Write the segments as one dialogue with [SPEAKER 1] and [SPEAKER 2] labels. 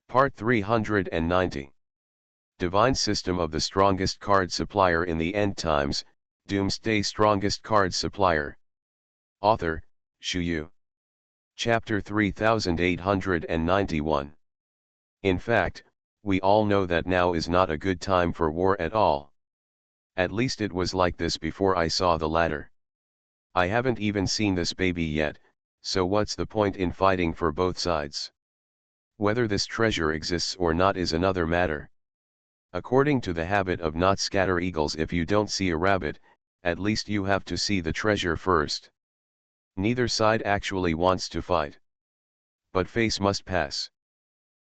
[SPEAKER 1] Part 390. Divine System of the Strongest Card Supplier in the End Times, Doomsday Strongest Card Supplier. Author, Shu Yu. Chapter 3891. In fact, we all know that now is not a good time for war at all. At least it was like this before I saw the ladder. I haven't even seen this baby yet, so what's the point in fighting for both sides? Whether this treasure exists or not is another matter. According to the habit of not scatter eagles, if you don't see a rabbit, at least you have to see the treasure first. Neither side actually wants to fight. But face must pass.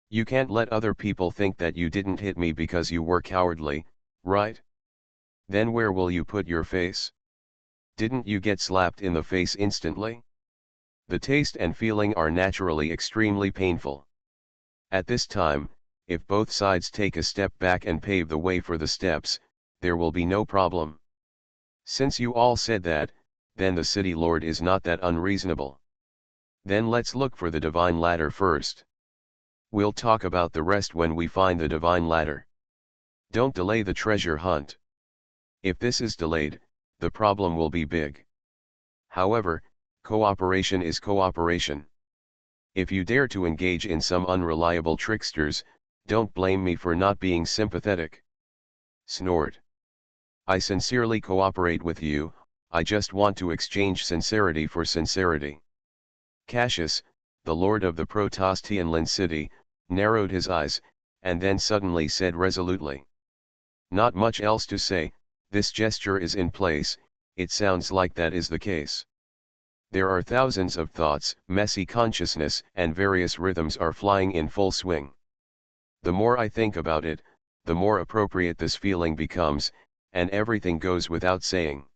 [SPEAKER 1] You can't let other people think that you didn't hit me because you were cowardly, right? Then where will you put your face? Didn't you get slapped in the face instantly? The taste and feeling are naturally extremely painful. At this time, if both sides take a step back and pave the way for the steps, there will be no problem. Since you all said that, then the city lord is not that unreasonable. Then let's look for the divine ladder first. We'll talk about the rest when we find the divine ladder. Don't delay the treasure hunt. If this is delayed, the problem will be big. However, cooperation is cooperation. If you dare to engage in some unreliable tricksters, don't blame me for not being sympathetic. Snort. I sincerely cooperate with you, I just want to exchange sincerity for sincerity. Cassius, the lord of the Protostian city, narrowed his eyes, and then suddenly said resolutely. Not much else to say, this gesture is in place, it sounds like that is the case. There are thousands of thoughts, messy consciousness, and various rhythms are flying in full swing. The more I think about it, the more appropriate this feeling becomes, and everything goes without saying.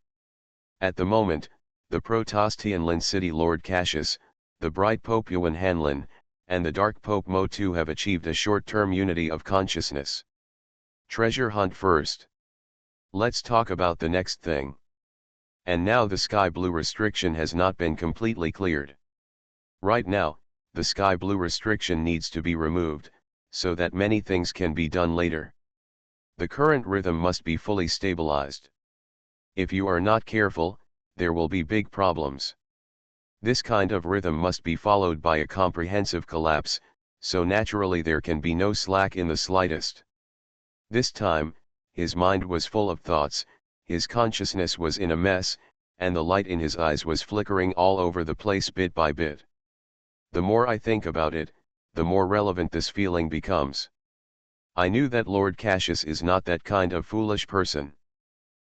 [SPEAKER 1] At the moment, the Protostian city lord Cassius, the bright Pope Yuan Hanlin, and the dark Pope Mo Tu have achieved a short-term unity of consciousness. Treasure hunt first. Let's talk about the next thing. And now the sky blue restriction has not been completely cleared. Right now, the sky blue restriction needs to be removed, so that many things can be done later. The current rhythm must be fully stabilized. If you are not careful, there will be big problems. This kind of rhythm must be followed by a comprehensive collapse, so naturally there can be no slack in the slightest. This time, his mind was full of thoughts, his consciousness was in a mess, and the light in his eyes was flickering all over the place bit by bit. The more I think about it, the more relevant this feeling becomes. I knew that Lord Cassius is not that kind of foolish person.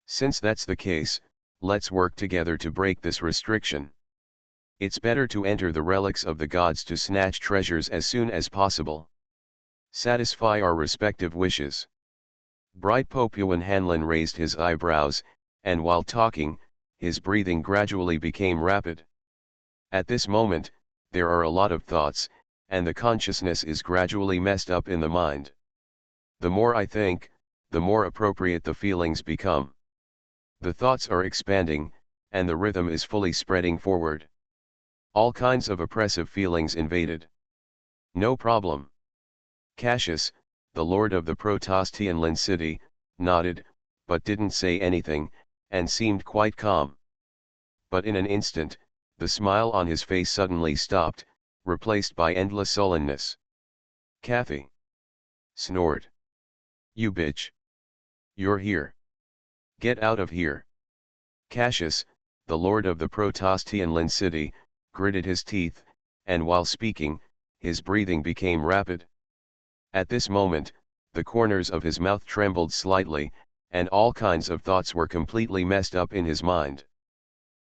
[SPEAKER 1] Since that's the case, let's work together to break this restriction. It's better to enter the relics of the gods to snatch treasures as soon as possible. Satisfy our respective wishes. Bright Pope Yuan Hanlin raised his eyebrows, and while talking, his breathing gradually became rapid. At this moment, there are a lot of thoughts, and the consciousness is gradually messed up in the mind. The more I think, the more appropriate the feelings become. The thoughts are expanding, and the rhythm is fully spreading forward. All kinds of oppressive feelings invaded. No problem. Cassius, the lord of the Protostian city, nodded, but didn't say anything, and seemed quite calm. But in an instant, the smile on his face suddenly stopped, replaced by endless sullenness. Kathy. Snort. You bitch. You're here. Get out of here. Cassius, the lord of the Protostian city, gritted his teeth, and while speaking, his breathing became rapid. At this moment, the corners of his mouth trembled slightly, and all kinds of thoughts were completely messed up in his mind.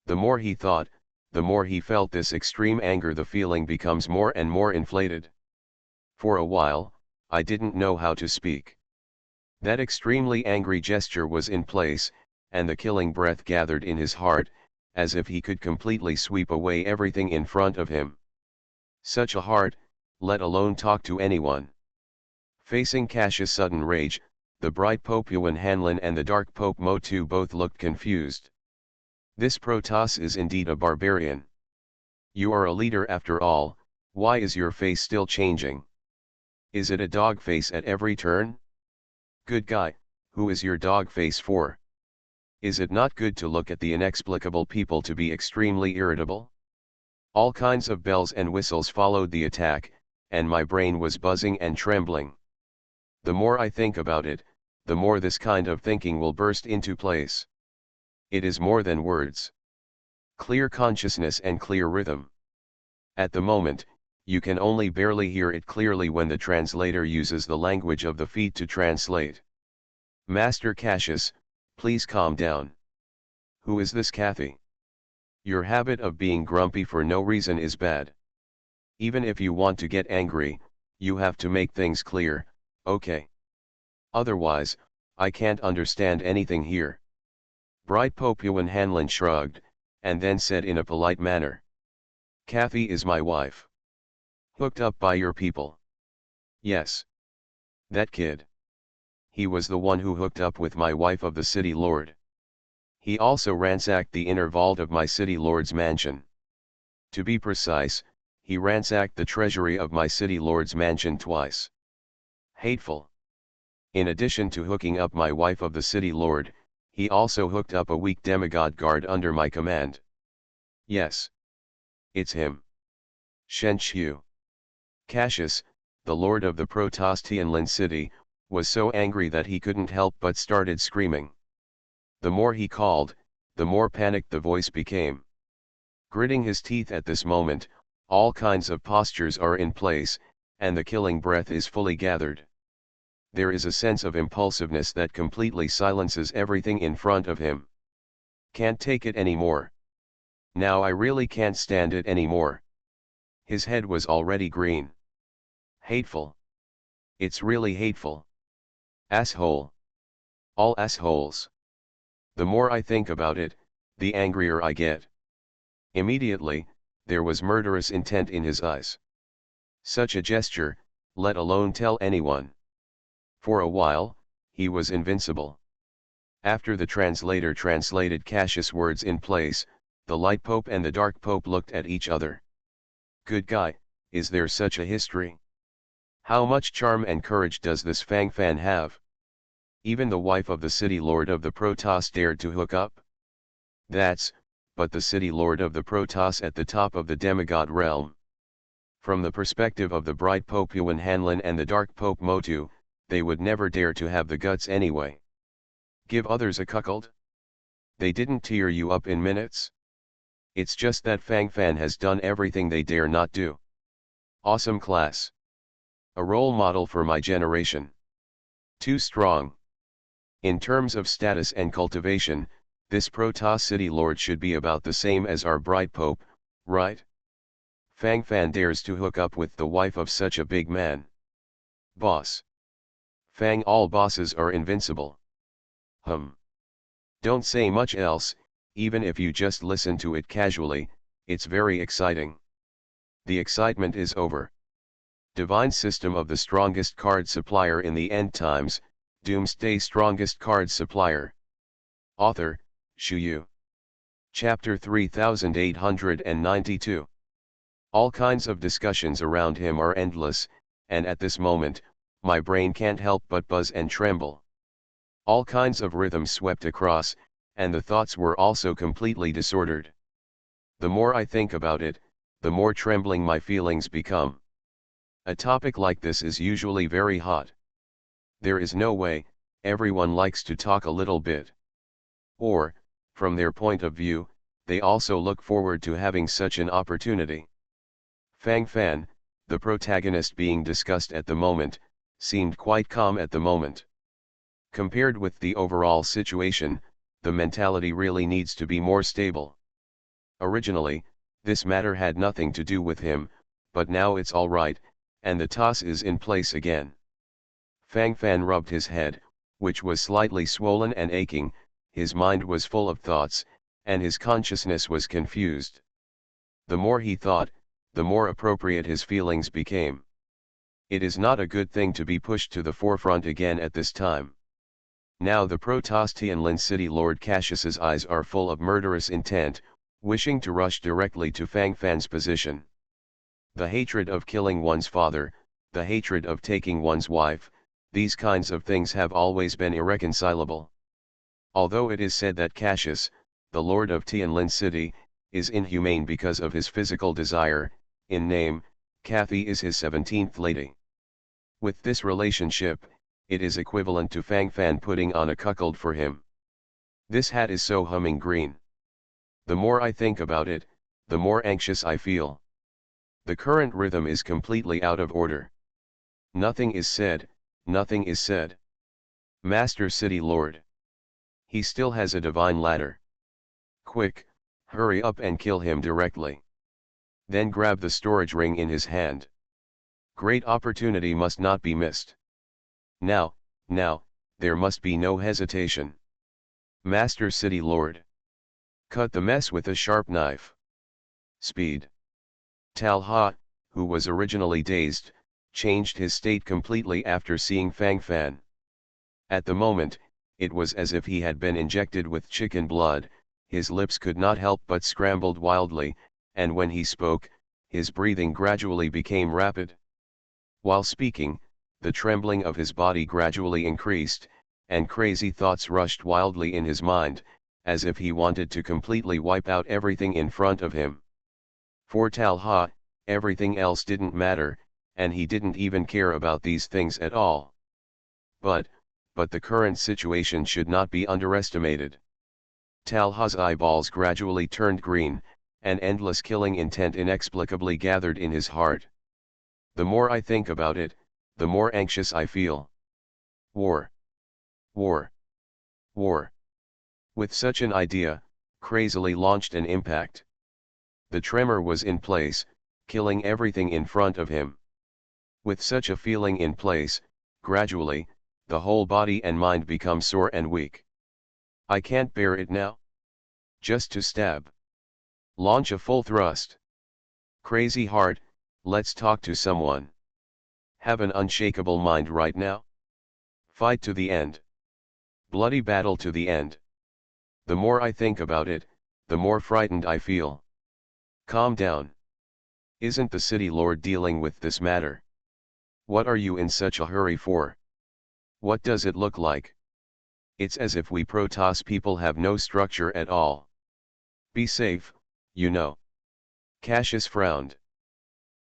[SPEAKER 1] The more he thought, the more he felt this extreme anger. The feeling becomes more and more inflated. For a while, I didn't know how to speak. That extremely angry gesture was in place, and the killing breath gathered in his heart, as if he could completely sweep away everything in front of him. Such a heart, let alone talk to anyone. Facing Cassius' sudden rage, the bright Pope Yuan Hanlin and the dark Pope Mo Tu both looked confused. This Protoss is indeed a barbarian. You are a leader after all, why is your face still changing? Is it a dog face at every turn? Good guy, who is your dog face for? Is it not good to look at the inexplicable people to be extremely irritable? All kinds of bells and whistles followed the attack, and my brain was buzzing and trembling. The more I think about it, the more this kind of thinking will burst into place. It is more than words. Clear consciousness and clear rhythm. At the moment, you can only barely hear it clearly when the translator uses the language of the feet to translate. Master Cassius, please calm down. Who is this Kathy? Your habit of being grumpy for no reason is bad. Even if you want to get angry, you have to make things clear, okay? Otherwise, I can't understand anything here. Bright Popuan Hanlon shrugged, and then said in a polite manner. Kathy is my wife. Hooked up by your people. Yes. That kid. He was the one who hooked up with my wife of the city lord. He also ransacked the inner vault of my city lord's mansion. To be precise, he ransacked the treasury of my city lord's mansion twice. Hateful. In addition to hooking up my wife of the city lord, he also hooked up a weak demigod guard under my command. Yes. It's him. Shen Xiu. Cassius, the lord of the Protostianlin city, was so angry that he couldn't help but started screaming. The more he called, the more panicked the voice became. Gritting his teeth at this moment, all kinds of postures are in place, and the killing breath is fully gathered. There is a sense of impulsiveness that completely silences everything in front of him. Can't take it anymore. Now I really can't stand it anymore. His head was already green. Hateful. It's really hateful. Asshole. All assholes. The more I think about it, the angrier I get. Immediately, there was murderous intent in his eyes. Such a gesture, let alone tell anyone. For a while, he was invincible. After the translator translated Cassius' words in place, the Light Pope and the Dark Pope looked at each other. Good guy, is there such a history? How much charm and courage does this Fang Fan have? Even the wife of the city lord of the Protoss dared to hook up? But the city lord of the Protoss at the top of the demigod realm. From the perspective of the bright Pope Yuan Hanlin and the dark Pope Motu, they would never dare to have the guts anyway. Give others a cuckold? They didn't tear you up in minutes? It's just that Fang Fan has done everything they dare not do. Awesome class. A role model for my generation. Too strong. In terms of status and cultivation, this Protoss city lord should be about the same as our bright Pope, right? Fang Fan dares to hook up with the wife of such a big man. Boss. Fang, all bosses are invincible. Don't say much else, even if you just listen to it casually, it's very exciting. The excitement is over. Divine system of the strongest card supplier in the end times, Doomsday strongest card supplier. Author, Shu Yu. Chapter 3892. All kinds of discussions around him are endless, and at this moment, my brain can't help but buzz and tremble. All kinds of rhythms swept across, and the thoughts were also completely disordered. The more I think about it, the more trembling my feelings become. A topic like this is usually very hot. There is no way, everyone likes to talk a little bit. Or, from their point of view, they also look forward to having such an opportunity. Fang Fan, the protagonist being discussed at the moment, seemed quite calm at the moment. Compared with the overall situation, the mentality really needs to be more stable. Originally, this matter had nothing to do with him, but now it's alright, and the toss is in place again. Fang Fan rubbed his head, which was slightly swollen and aching, his mind was full of thoughts, and his consciousness was confused. The more he thought, the more appropriate his feelings became. It is not a good thing to be pushed to the forefront again at this time. Now the Protostianlin city lord Cassius's eyes are full of murderous intent, wishing to rush directly to Fang Fan's position. The hatred of killing one's father, the hatred of taking one's wife, these kinds of things have always been irreconcilable. Although it is said that Cassius, the lord of Tianlin city, is inhumane because of his physical desire, in name, Kathy is his 17th lady. With this relationship, it is equivalent to Fang Fan putting on a cuckold for him. This hat is so humming green. The more I think about it, the more anxious I feel. The current rhythm is completely out of order. Nothing is said, nothing is said. Master City Lord. He still has a divine ladder. Quick, hurry up and kill him directly. Then grab the storage ring in his hand. Great opportunity must not be missed. Now, there must be no hesitation. Master City Lord. Cut the mess with a sharp knife. Speed. Talha, who was originally dazed, changed his state completely after seeing Fang Fan. At the moment, it was as if he had been injected with chicken blood, his lips could not help but scrambled wildly, and when he spoke, his breathing gradually became rapid. While speaking, the trembling of his body gradually increased, and crazy thoughts rushed wildly in his mind, as if he wanted to completely wipe out everything in front of him. For Talha, everything else didn't matter, and he didn't even care about these things at all. But the current situation should not be underestimated. Talha's eyeballs gradually turned green, and endless killing intent inexplicably gathered in his heart. The more I think about it, the more anxious I feel. War. War. War. With such an idea, crazily launched an impact. The tremor was in place, killing everything in front of him. With such a feeling in place, gradually, the whole body and mind become sore and weak. I can't bear it now. Just to stab. Launch a full thrust. Crazy heart, let's talk to someone. Have an unshakable mind right now. Fight to the end. Bloody battle to the end. The more I think about it, the more frightened I feel. Calm down. Isn't the city lord dealing with this matter? What are you in such a hurry for? What does it look like? It's as if we Protoss people have no structure at all. Be safe, you know. Cassius frowned.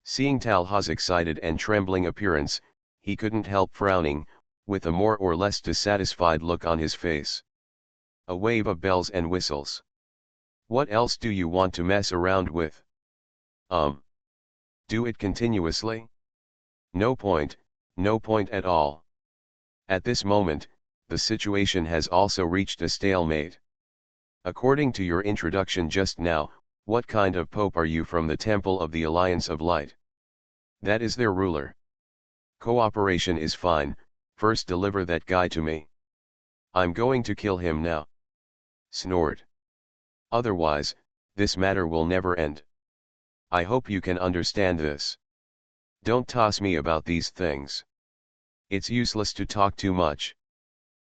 [SPEAKER 1] Seeing Talha's excited and trembling appearance, he couldn't help frowning, with a more or less dissatisfied look on his face. A wave of bells and whistles. What else do you want to mess around with? Do it continuously? No point at all. At this moment, the situation has also reached a stalemate. According to your introduction just now, what kind of pope are you from the Temple of the Alliance of Light? That is their ruler. Cooperation is fine, first deliver that guy to me. I'm going to kill him now. Snored. Otherwise, this matter will never end. I hope you can understand this. Don't toss me about these things. It's useless to talk too much.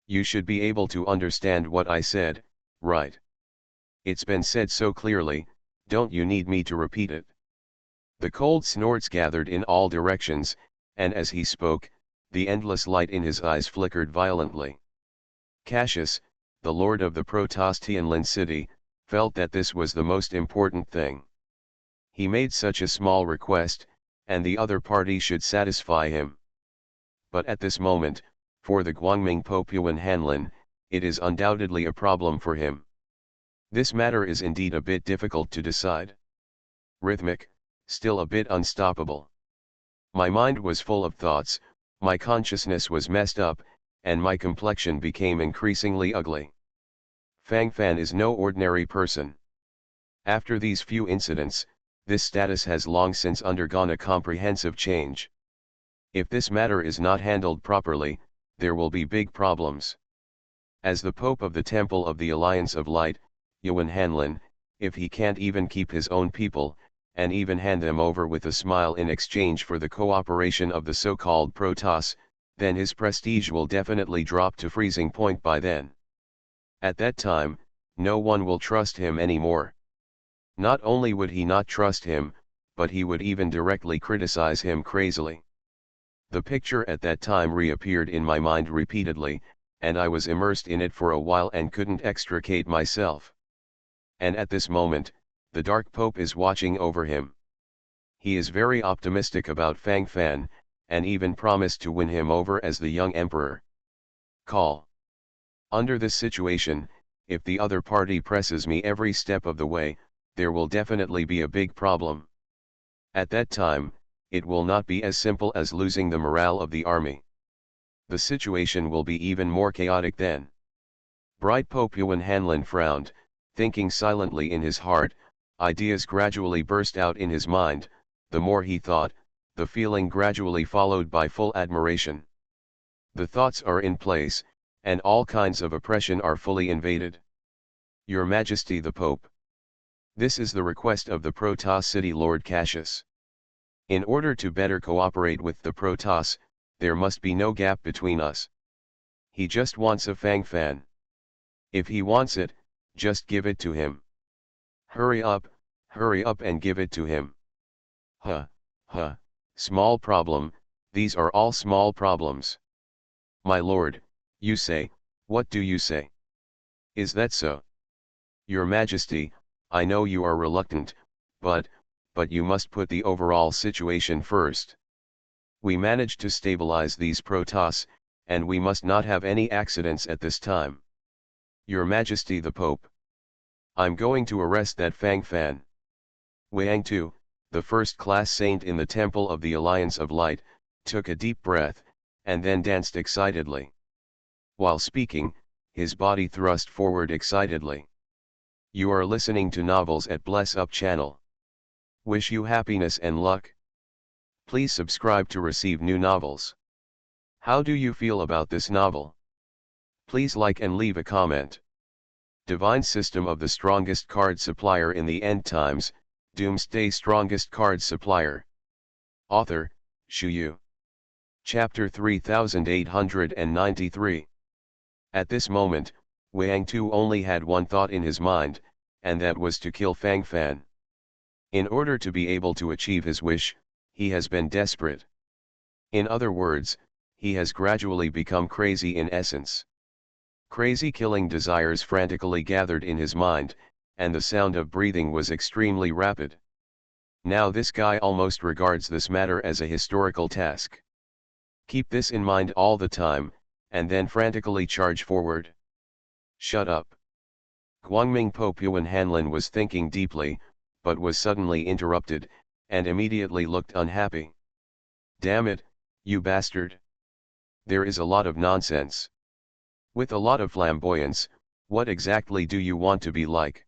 [SPEAKER 1] You should be able to understand what I said, right? It's been said so clearly, don't you need me to repeat it? The cold snorts gathered in all directions, and as he spoke, the endless light in his eyes flickered violently. Cassius, the lord of the Protoss Tianlin city, felt that this was the most important thing. He made such a small request, and the other party should satisfy him. But at this moment, for the Guangming Pope Yuan Hanlin, it is undoubtedly a problem for him. This matter is indeed a bit difficult to decide. Rhythmic, still a bit unstoppable. My mind was full of thoughts, my consciousness was messed up, and my complexion became increasingly ugly. Fang Fan is no ordinary person. After these few incidents, this status has long since undergone a comprehensive change. If this matter is not handled properly, there will be big problems. As the Pope of the Temple of the Alliance of Light, Yuan Hanlin, if he can't even keep his own people, and even hand them over with a smile in exchange for the cooperation of the so-called Protoss, then his prestige will definitely drop to freezing point by then. At that time, no one will trust him anymore. Not only would he not trust him, but he would even directly criticize him crazily. The picture at that time reappeared in my mind repeatedly, and I was immersed in it for a while and couldn't extricate myself. And at this moment, the Dark Pope is watching over him. He is very optimistic about Fang Fan, and even promised to win him over as the young emperor. Call. Under this situation, if the other party presses me every step of the way, there will definitely be a big problem. At that time, it will not be as simple as losing the morale of the army. The situation will be even more chaotic then. Bright Pope Yuan Hanlin frowned, thinking silently in his heart. Ideas gradually burst out in his mind. The more he thought, the feeling gradually followed by full admiration. The thoughts are in place, and all kinds of oppression are fully invaded. Your Majesty the Pope. This is the request of the Protoss city Lord Cassius. In order to better cooperate with the Protoss, there must be no gap between us. He just wants a Fang Fan. If he wants it, just give it to him. Hurry up and give it to him. Huh, small problem, these are all small problems. My lord, you say, what do you say? Is that so? Your Majesty, I know you are reluctant, but you must put the overall situation first. We managed to stabilize these Protoss, and we must not have any accidents at this time. Your Majesty the Pope. I'm going to arrest that Fang Fan. Wang Tu, the first-class saint in the Temple of the Alliance of Light, took a deep breath, and then danced excitedly. While speaking, his body thrust forward excitedly. You are listening to Novels at Bless Up channel. Wish you happiness and luck. Please subscribe to receive new novels. How do you feel about this novel? Please like and leave a comment. Divine System of the Strongest Card Supplier in the End Times, Doomsday Strongest Card Supplier. Author, Shu Yu. Chapter 3893. At this moment, Wang Tu only had one thought in his mind, and that was to kill Fang Fan. In order to be able to achieve his wish, he has been desperate. In other words, he has gradually become crazy in essence. Crazy killing desires frantically gathered in his mind, and the sound of breathing was extremely rapid. Now this guy almost regards this matter as a historical task. Keep this in mind all the time, and then frantically charge forward. Shut up. Guangming Pope Yuan Hanlin was thinking deeply, but was suddenly interrupted, and immediately looked unhappy. Damn it, you bastard. There is a lot of nonsense. With a lot of flamboyance, what exactly do you want to be like?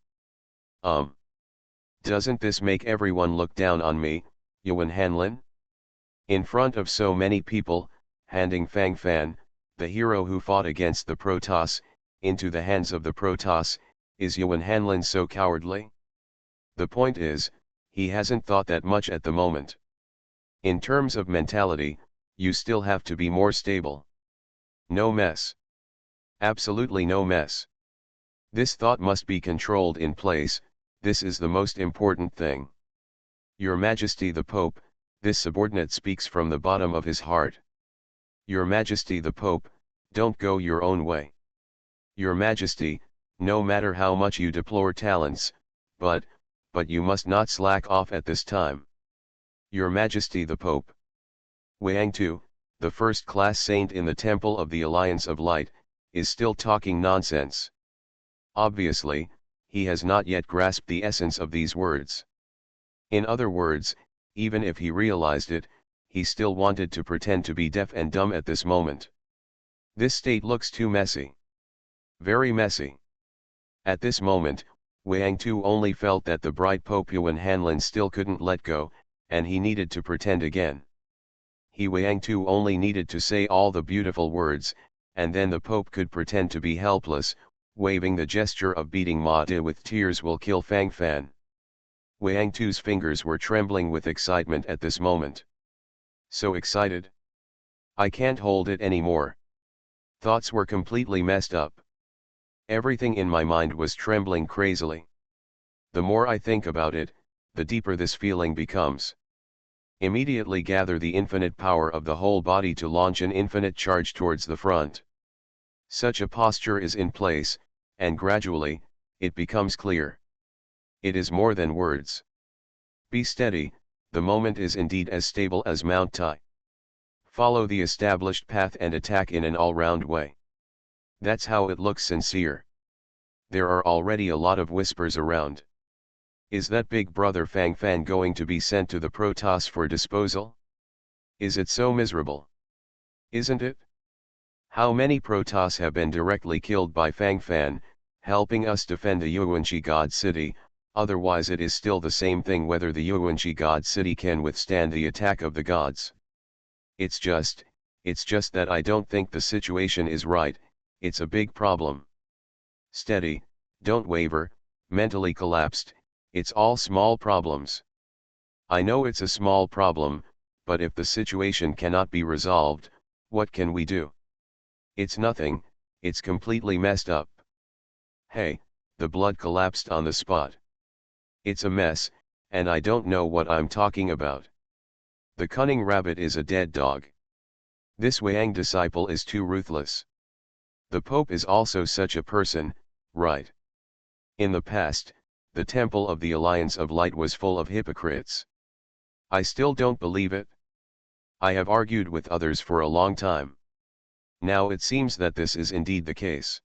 [SPEAKER 1] Doesn't this make everyone look down on me, Yuan Hanlin? In front of so many people, handing Fang Fan, the hero who fought against the Protoss, into the hands of the Protoss, is Yuan Hanlin so cowardly? The point is, he hasn't thought that much at the moment. In terms of mentality, you still have to be more stable. No mess. Absolutely no mess. This thought must be controlled in place, this is the most important thing. Your Majesty the Pope, this subordinate speaks from the bottom of his heart. Your Majesty the Pope, don't go your own way. Your Majesty, no matter how much you deplore talents, but you must not slack off at this time. Your Majesty the Pope. Wang Tu, the first-class saint in the Temple of the Alliance of Light, is still talking nonsense. Obviously, he has not yet grasped the essence of these words. In other words, even if he realized it, he still wanted to pretend to be deaf and dumb at this moment. This state looks too messy. Very messy. At this moment, Wang Tu only felt that the bright Pope Yuan Hanlin still couldn't let go, and he needed to pretend again. Wang Tu only needed to say all the beautiful words, and then the Pope could pretend to be helpless, waving the gesture of beating Ma De with tears will kill Fang Fan. Wang Tu's fingers were trembling with excitement at this moment. So excited. I can't hold it anymore. Thoughts were completely messed up. Everything in my mind was trembling crazily. The more I think about it, the deeper this feeling becomes. Immediately gather the infinite power of the whole body to launch an infinite charge towards the front. Such a posture is in place, and gradually, it becomes clear. It is more than words. Be steady, the moment is indeed as stable as Mount Tai. Follow the established path and attack in an all-round way. That's how it looks sincere. There are already a lot of whispers around. Is that big brother Fang Fan going to be sent to the Protoss for disposal? Is it so miserable? Isn't it? How many Protoss have been directly killed by Fang Fan, helping us defend the Yuanxi God City? Otherwise it is still the same thing whether the Yuanxi God City can withstand the attack of the gods. It's just that I don't think the situation is right. It's a big problem. Steady, don't waver, mentally collapsed, it's all small problems. I know it's a small problem, but if the situation cannot be resolved, what can we do? It's nothing, it's completely messed up. Hey, the blood collapsed on the spot. It's a mess, and I don't know what I'm talking about. The cunning rabbit is a dead dog. This Wang disciple is too ruthless. The Pope is also such a person, right? In the past, the Temple of the Alliance of Light was full of hypocrites. I still don't believe it. I have argued with others for a long time. Now it seems that this is indeed the case.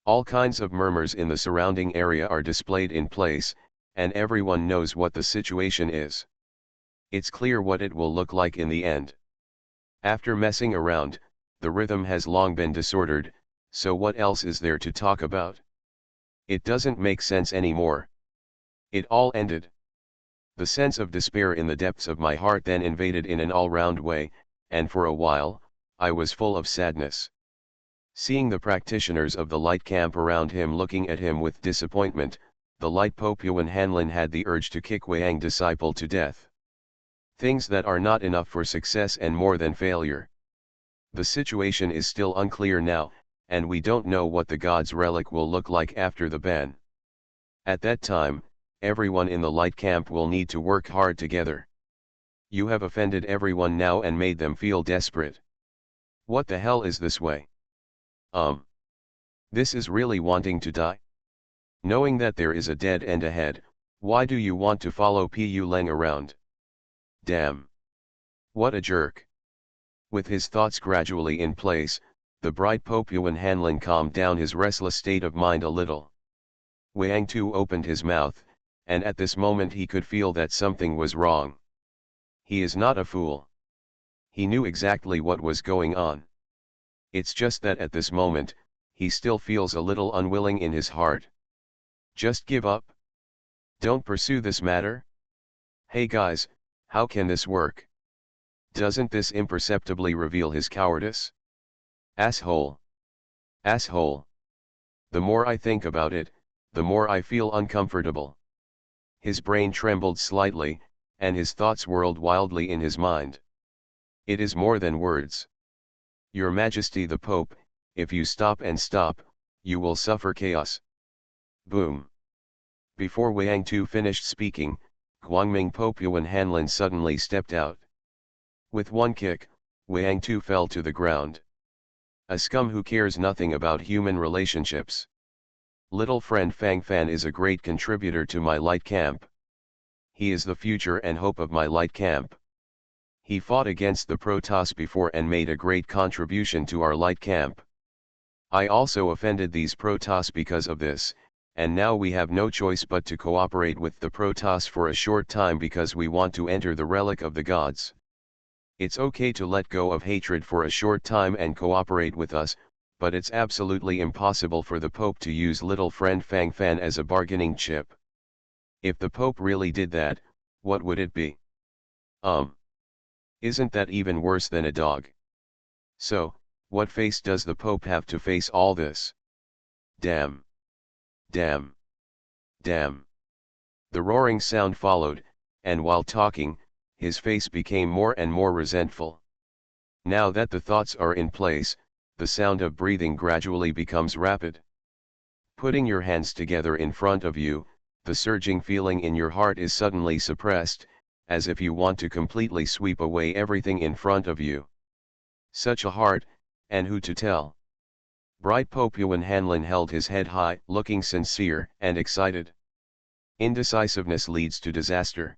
[SPEAKER 1] All kinds of murmurs in the surrounding area are displayed in place, and everyone knows what the situation is. It's clear what it will look like in the end. After messing around, the rhythm has long been disordered, so what else is there to talk about? It doesn't make sense anymore. It all ended. The sense of despair in the depths of my heart then invaded in an all-round way, and for a while, I was full of sadness. Seeing the practitioners of the light camp around him looking at him with disappointment, the light Pope Yuan Hanlin had the urge to kick Wang disciple to death. Things that are not enough for success and more than failure. The situation is still unclear now, and we don't know what the God's relic will look like after the ban. At that time, everyone in the light camp will need to work hard together. You have offended everyone now and made them feel desperate. What the hell is this way? This is really wanting to die? Knowing that there is a dead end ahead, why do you want to follow Pu Leng around? Damn. What a jerk. With his thoughts gradually in place, the bright Pope Yuan Hanlin calmed down his restless state of mind a little. Wang too opened his mouth, and at this moment he could feel that something was wrong. He is not a fool. He knew exactly what was going on. It's just that at this moment, he still feels a little unwilling in his heart. Just give up? Don't pursue this matter? Hey guys, how can this work? Doesn't this imperceptibly reveal his cowardice? Asshole. Asshole. The more I think about it, the more I feel uncomfortable. His brain trembled slightly, and his thoughts whirled wildly in his mind. It is more than words. Your Majesty the Pope, if you stop, you will suffer chaos. Boom. Before Wang Tu finished speaking, Guangming Pope Yuan Hanlin suddenly stepped out. With one kick, Wang Tu fell to the ground. A scum who cares nothing about human relationships. Little friend Fang Fan is a great contributor to my light camp. He is the future and hope of my light camp. He fought against the Protoss before and made a great contribution to our light camp. I also offended these Protoss because of this, and now we have no choice but to cooperate with the Protoss for a short time because we want to enter the relic of the gods. It's okay to let go of hatred for a short time and cooperate with us, but it's absolutely impossible for the Pope to use little friend Fang Fan as a bargaining chip. If the Pope really did that, what would it be? Isn't that even worse than a dog? So, what face does the Pope have to face all this? Damn. Damn. Damn. The roaring sound followed, and while talking, his face became more and more resentful. Now that the thoughts are in place, the sound of breathing gradually becomes rapid. Putting your hands together in front of you, the surging feeling in your heart is suddenly suppressed, as if you want to completely sweep away everything in front of you. Such a heart, and who to tell? Bright Pope Yuan Hanlin held his head high, looking sincere and excited. Indecisiveness leads to disaster.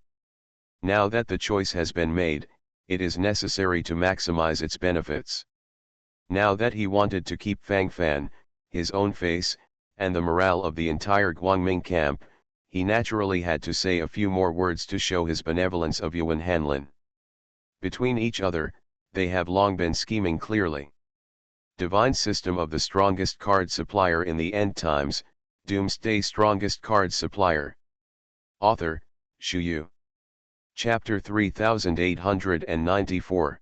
[SPEAKER 1] Now that the choice has been made, it is necessary to maximize its benefits. Now that he wanted to keep Fang Fan, his own face, and the morale of the entire Guangming camp, he naturally had to say a few more words to show his benevolence of Yuan Hanlin. Between each other, they have long been scheming clearly. Divine system of the strongest card supplier in the end times, Doomsday strongest card supplier. Author, Shu Yu. Chapter 3894.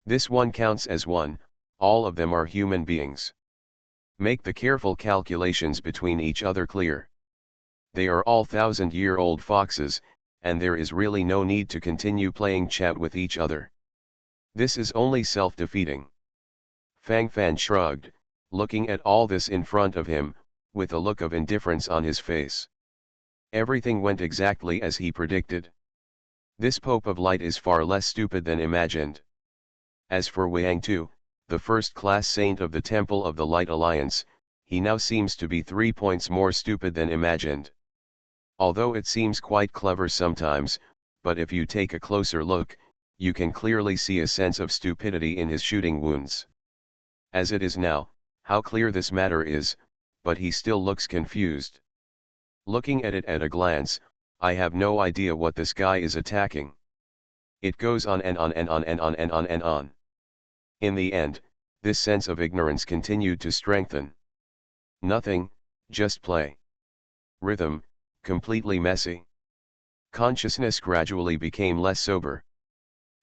[SPEAKER 1] This one counts as one, all of them are human beings. Make the careful calculations between each other clear. They are all 1,000-year-old foxes, and there is really no need to continue playing chat with each other. This is only self-defeating. Fang Fan shrugged, looking at all this in front of him, with a look of indifference on his face. Everything went exactly as he predicted. This Pope of Light is far less stupid than imagined. As for Wang Tu, the first-class saint of the Temple of the Light Alliance, he now seems to be 3 points more stupid than imagined. Although it seems quite clever sometimes, but if you take a closer look, you can clearly see a sense of stupidity in his shooting wounds. As it is now, how clear this matter is, but he still looks confused. Looking at it at a glance, I have no idea what this guy is attacking. It goes on and on and on and on and on and on. In the end, this sense of ignorance continued to strengthen. Nothing, just play. Rhythm, completely messy. Consciousness gradually became less sober.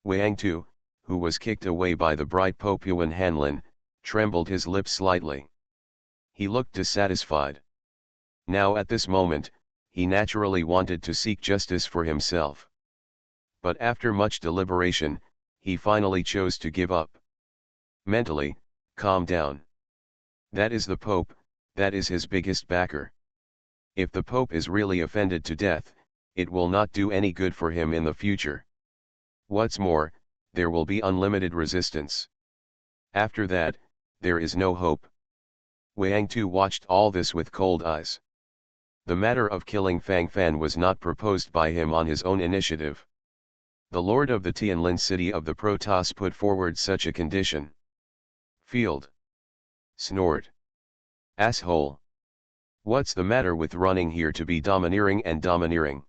[SPEAKER 1] Wang Tu, who was kicked away by the bright Pope Yuan Hanlin, trembled his lips slightly. He looked dissatisfied. Now at this moment, he naturally wanted to seek justice for himself. But after much deliberation, he finally chose to give up. Mentally, calm down. That is the Pope, that is his biggest backer. If the Pope is really offended to death, it will not do any good for him in the future. What's more, there will be unlimited resistance. After that, there is no hope. Wang Tu watched all this with cold eyes. The matter of killing Fang Fan was not proposed by him on his own initiative. The Lord of the Tianlin city of the Protoss put forward such a condition. Field. Snort. Asshole. What's the matter with running here to be domineering and domineering?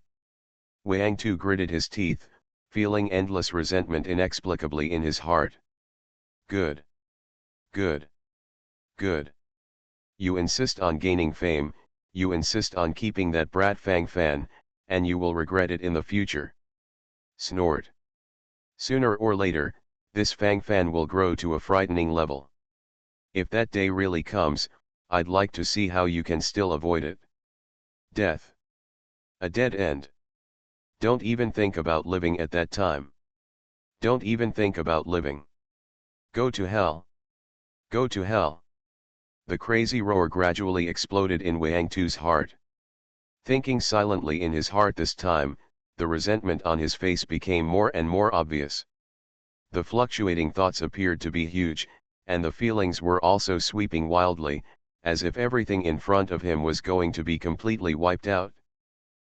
[SPEAKER 1] Wang Tu gritted his teeth, feeling endless resentment inexplicably in his heart. Good. Good. Good. You insist on gaining fame, you insist on keeping that brat Fang Fan, and you will regret it in the future. Snort. Sooner or later, this Fang Fan will grow to a frightening level. If that day really comes, I'd like to see how you can still avoid it. Death. A dead end. Don't even think about living at that time. Don't even think about living. Go to hell. Go to hell. The crazy roar gradually exploded in Wang Tu's heart. Thinking silently in his heart this time, the resentment on his face became more and more obvious. The fluctuating thoughts appeared to be huge, and the feelings were also sweeping wildly, as if everything in front of him was going to be completely wiped out.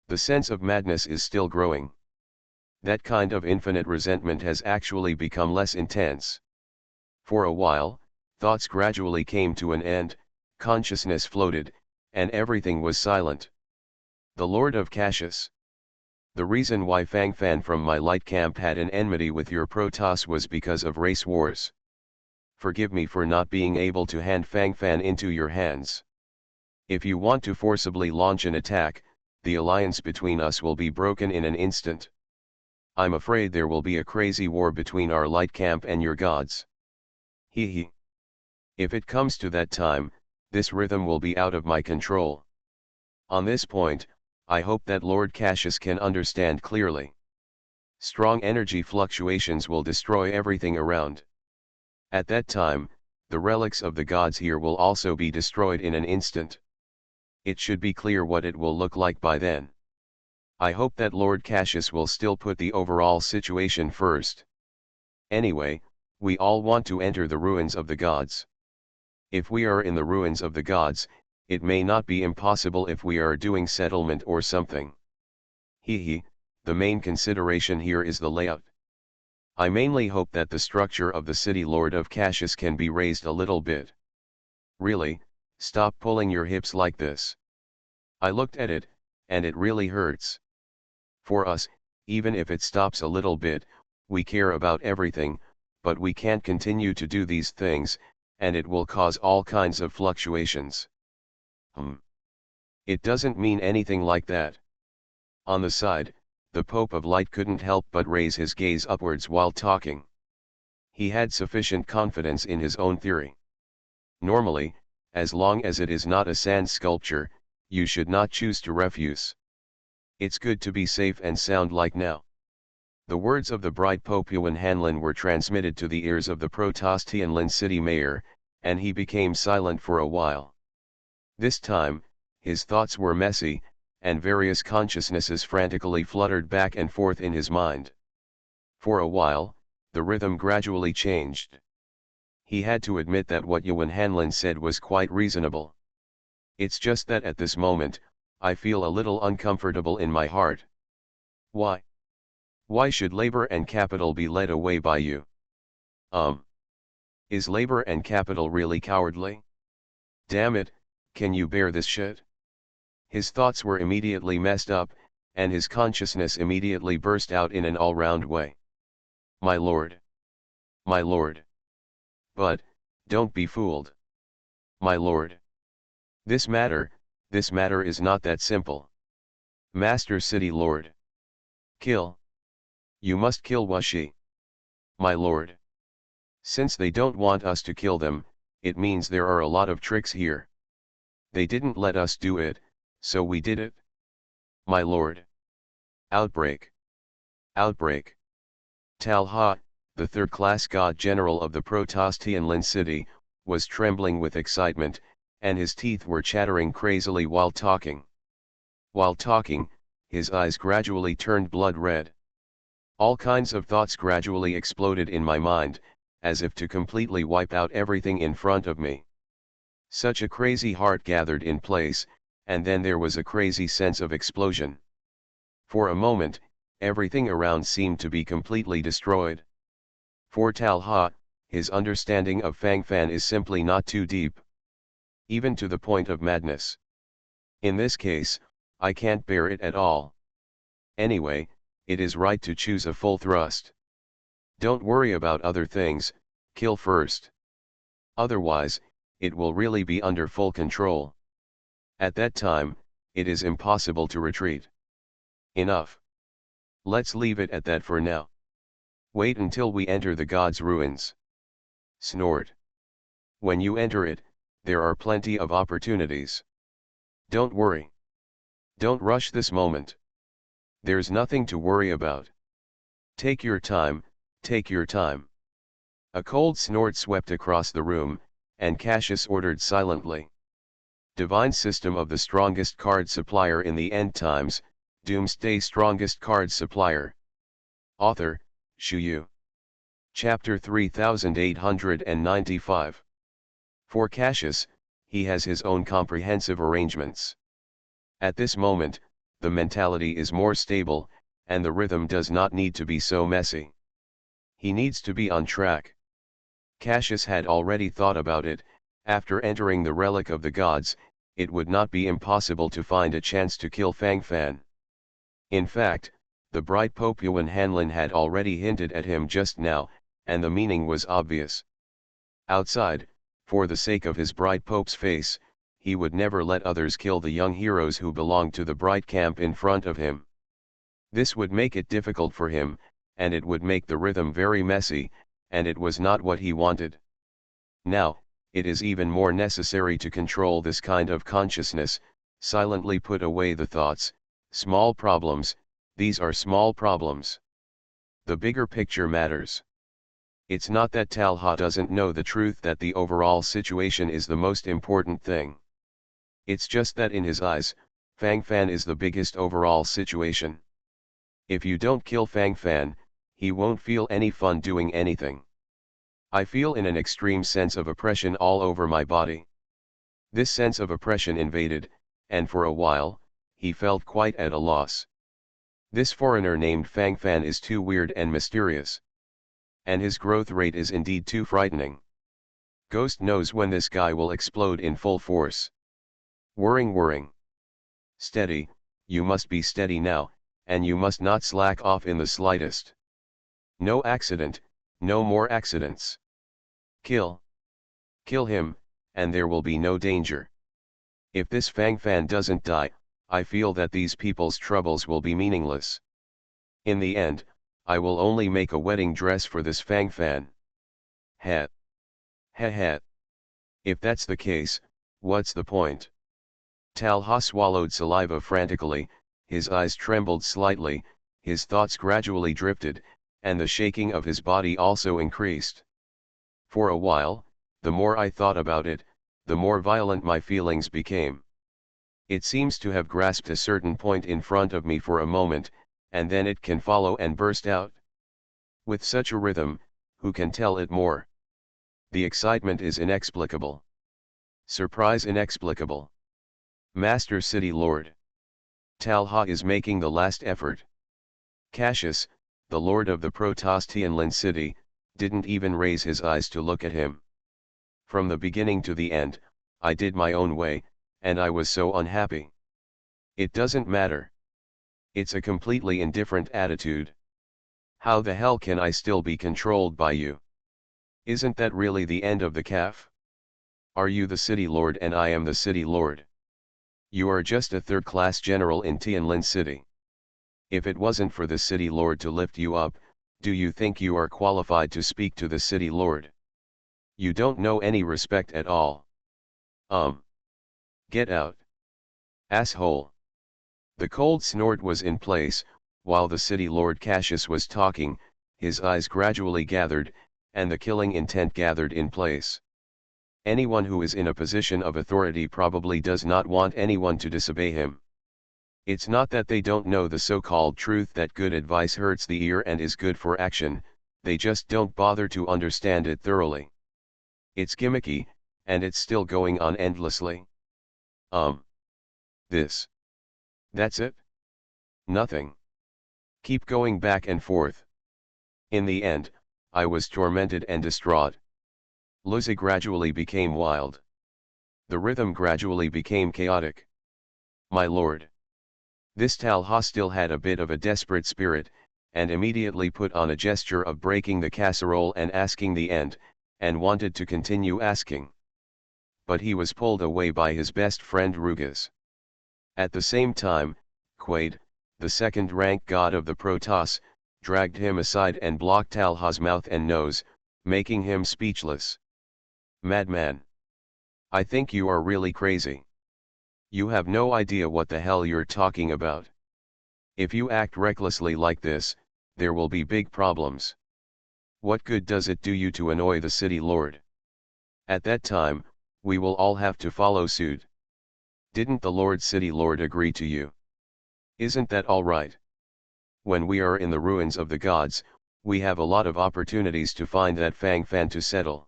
[SPEAKER 1] The sense of madness is still growing. That kind of infinite resentment has actually become less intense. For a while, thoughts gradually came to an end, consciousness floated, and everything was silent. The Lord of Cassius. The reason why Fang Fan from my light camp had an enmity with your Protoss was because of race wars. Forgive me for not being able to hand Fang Fan into your hands. If you want to forcibly launch an attack, the alliance between us will be broken in an instant. I'm afraid there will be a crazy war between our light camp and your gods. Hee hee. If it comes to that time, this rhythm will be out of my control. On this point, I hope that Lord Cassius can understand clearly. Strong energy fluctuations will destroy everything around. At that time, the relics of the gods here will also be destroyed in an instant. It should be clear what it will look like by then. I hope that Lord Cassius will still put the overall situation first. Anyway, we all want to enter the ruins of the gods. If we are in the ruins of the gods, it may not be impossible if we are doing settlement or something. The main consideration here is the layout. I mainly hope that the structure of the city Lord of Cassius can be raised a little bit. Really, stop pulling your hips like this. I looked at it, and it really hurts. For us, even if it stops a little bit, we care about everything, but we can't continue to do these things, and it will cause all kinds of fluctuations. It doesn't mean anything like that. On the side, the Pope of Light couldn't help but raise his gaze upwards while talking. He had sufficient confidence in his own theory. Normally, as long as it is not a sand sculpture, you should not choose to refuse. It's good to be safe and sound like now. The words of the bright Pope Johan Hanlon were transmitted to the ears of the Protostianlin city mayor, and he became silent for a while. This time, his thoughts were messy, and various consciousnesses frantically fluttered back and forth in his mind. For a while, the rhythm gradually changed. He had to admit that what Johan Hanlon said was quite reasonable. It's just that at this moment, I feel a little uncomfortable in my heart. Why? Why should labor and capital be led away by you? Is labor and capital really cowardly? Damn it, can you bear this shit? His thoughts were immediately messed up, and his consciousness immediately burst out in an all-round way. My lord. My lord. But, don't be fooled. My lord. This matter is not that simple. Master City Lord. Kill. You must kill Washi. My lord. Since they don't want us to kill them, it means there are a lot of tricks here. They didn't let us do it, so we did it. My lord. Outbreak. Outbreak. Talha, the third-class god general of the Protostianlin city, was trembling with excitement, and his teeth were chattering crazily while talking. While talking, his eyes gradually turned blood red. All kinds of thoughts gradually exploded in my mind, as if to completely wipe out everything in front of me. Such a crazy heart gathered in place, and then there was a crazy sense of explosion. For a moment, everything around seemed to be completely destroyed. For Talha, his understanding of Fangfan is simply not too deep. Even to the point of madness. In this case, I can't bear it at all. Anyway, it is right to choose a full thrust. Don't worry about other things, kill first. Otherwise, it will really be under full control. At that time, it is impossible to retreat. Enough. Let's leave it at that for now. Wait until we enter the god's ruins. Snort. When you enter it, there are plenty of opportunities. Don't worry. Don't rush this moment. There's nothing to worry about. Take your time, take your time. A cold snort swept across the room, and Cassius ordered silently. Divine system of the strongest card supplier in the end times, Doomsday strongest card supplier. Author, Shuyu. Chapter 3895. For Cassius, he has his own comprehensive arrangements. At this moment, the mentality is more stable, and the rhythm does not need to be so messy. He needs to be on track. Cassius had already thought about it. After entering the relic of the gods, it would not be impossible to find a chance to kill Fangfan. In fact, the bright Pope Johan Hanlon had already hinted at him just now, and the meaning was obvious. Outside, for the sake of his bright Pope's face, he would never let others kill the young heroes who belonged to the bright camp in front of him. This would make it difficult for him, and it would make the rhythm very messy, and it was not what he wanted. Now, it is even more necessary to control this kind of consciousness, silently put away the thoughts, small problems, these are small problems. The bigger picture matters. It's not that Talha doesn't know the truth that the overall situation is the most important thing. It's just that in his eyes, Fang Fan is the biggest overall situation. If you don't kill Fang Fan, he won't feel any fun doing anything. I feel in an extreme sense of oppression all over my body. This sense of oppression invaded, and for a while, he felt quite at a loss. This foreigner named Fang Fan is too weird and mysterious. And his growth rate is indeed too frightening. Ghost knows when this guy will explode in full force. Whirring. Steady, you must be steady now, and you must not slack off in the slightest. No accident, no more accidents. Kill him, and there will be no danger. If this Fang Fan doesn't die, I feel that these people's troubles will be meaningless. In the end, I will only make a wedding dress for this Fang Fan. Heh. If that's the case, what's the point? Talha swallowed saliva frantically, his eyes trembled slightly, his thoughts gradually drifted, and the shaking of his body also increased. For a while, the more I thought about it, the more violent my feelings became. It seems to have grasped a certain point in front of me for a moment, and then it can follow and burst out. With such a rhythm, who can tell it more? The excitement is inexplicable. Surprise inexplicable. Master City Lord. Talha is making the last effort. Cassius, the lord of the Protoss Tianlin city, didn't even raise his eyes to look at him. From the beginning to the end, I did my own way, and I was so unhappy. It doesn't matter. It's a completely indifferent attitude. How the hell can I still be controlled by you? Isn't that really the end of the calf? Are you the city lord and I am the city lord? You are just a third-class general in Tianlin city. If it wasn't for the city lord to lift you up, do you think you are qualified to speak to the city lord? You don't know any respect at all. Get out. Asshole. The cold snort was in place, while the city lord Cassius was talking, his eyes gradually gathered, and the killing intent gathered in place. Anyone who is in a position of authority probably does not want anyone to disobey him. It's not that they don't know the so-called truth that good advice hurts the ear and is good for action, they just don't bother to understand it thoroughly. It's gimmicky, and it's still going on endlessly. That's it? Nothing. Keep going back and forth. In the end, I was tormented and distraught. Lucy gradually became wild. The rhythm gradually became chaotic. My lord. This Talha still had a bit of a desperate spirit, and immediately put on a gesture of breaking the casserole and asking the end, and wanted to continue asking. But he was pulled away by his best friend Rugas. At the same time, Quaid, the second-rank god of the Protoss, dragged him aside and blocked Talha's mouth and nose, making him speechless. Madman. I think you are really crazy. You have no idea what the hell you're talking about. If you act recklessly like this, there will be big problems. What good does it do you to annoy the city lord? At that time, we will all have to follow suit. Didn't the Lord City Lord agree to you? Isn't that all right? When we are in the ruins of the gods, we have a lot of opportunities to find that Fang Fan to settle.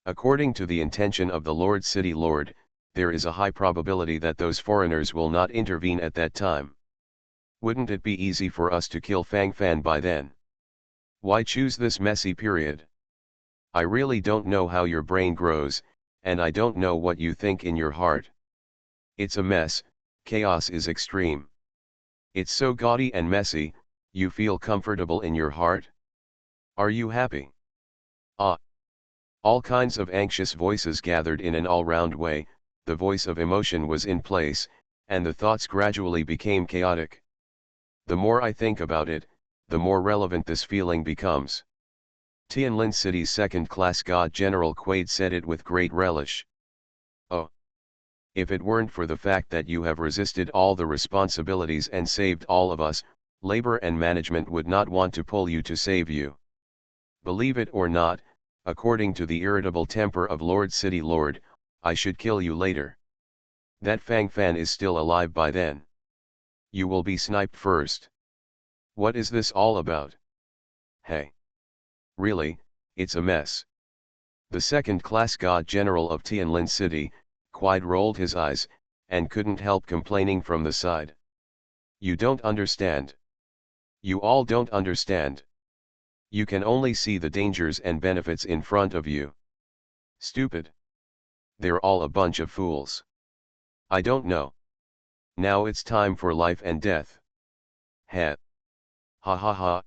[SPEAKER 1] According to the intention of the Lord City Lord, there is a high probability that those foreigners will not intervene at that time. Wouldn't it be easy for us to kill Fang Fan by then? Why choose this messy period? I really don't know how your brain grows, and I don't know what you think in your heart. It's a mess, chaos is extreme. It's so gaudy and messy, you feel comfortable in your heart? Are you happy? All kinds of anxious voices gathered in an all-round way, the voice of emotion was in place, and the thoughts gradually became chaotic. The more I think about it, the more relevant this feeling becomes. Tianlin City's second-class god General Quaid said it with great relish. Oh! If it weren't for the fact that you have resisted all the responsibilities and saved all of us, labor and management would not want to pull you to save you. Believe it or not, according to the irritable temper of Lord City Lord, I should kill you later. That Fang Fan is still alive by then. You will be sniped first. What is this all about? Hey. Really, it's a mess. The second-class god general of Tianlin City, Quide rolled his eyes, and couldn't help complaining from the side. You don't understand. You all don't understand. You can only see the dangers and benefits in front of you. Stupid. They're all a bunch of fools. I don't know. Now it's time for life and death. Heh. Ha ha ha.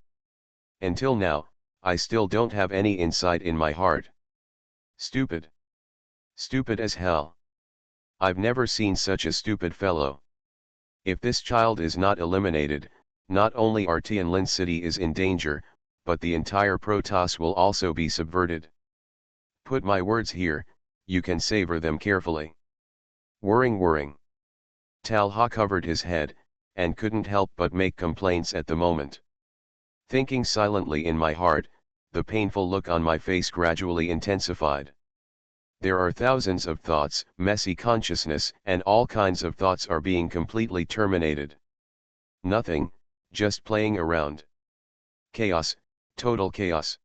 [SPEAKER 1] Until now, I still don't have any insight in my heart. Stupid. Stupid as hell. I've never seen such a stupid fellow. If this child is not eliminated, not only our Tianlin City is in danger, but the entire Protoss will also be subverted. Put my words here, you can savor them carefully. Whirring. Talha covered his head, and couldn't help but make complaints at the moment. Thinking silently in my heart, the painful look on my face gradually intensified. There are thousands of thoughts, messy consciousness, and all kinds of thoughts are being completely terminated. Nothing, just playing around. Chaos, total chaos.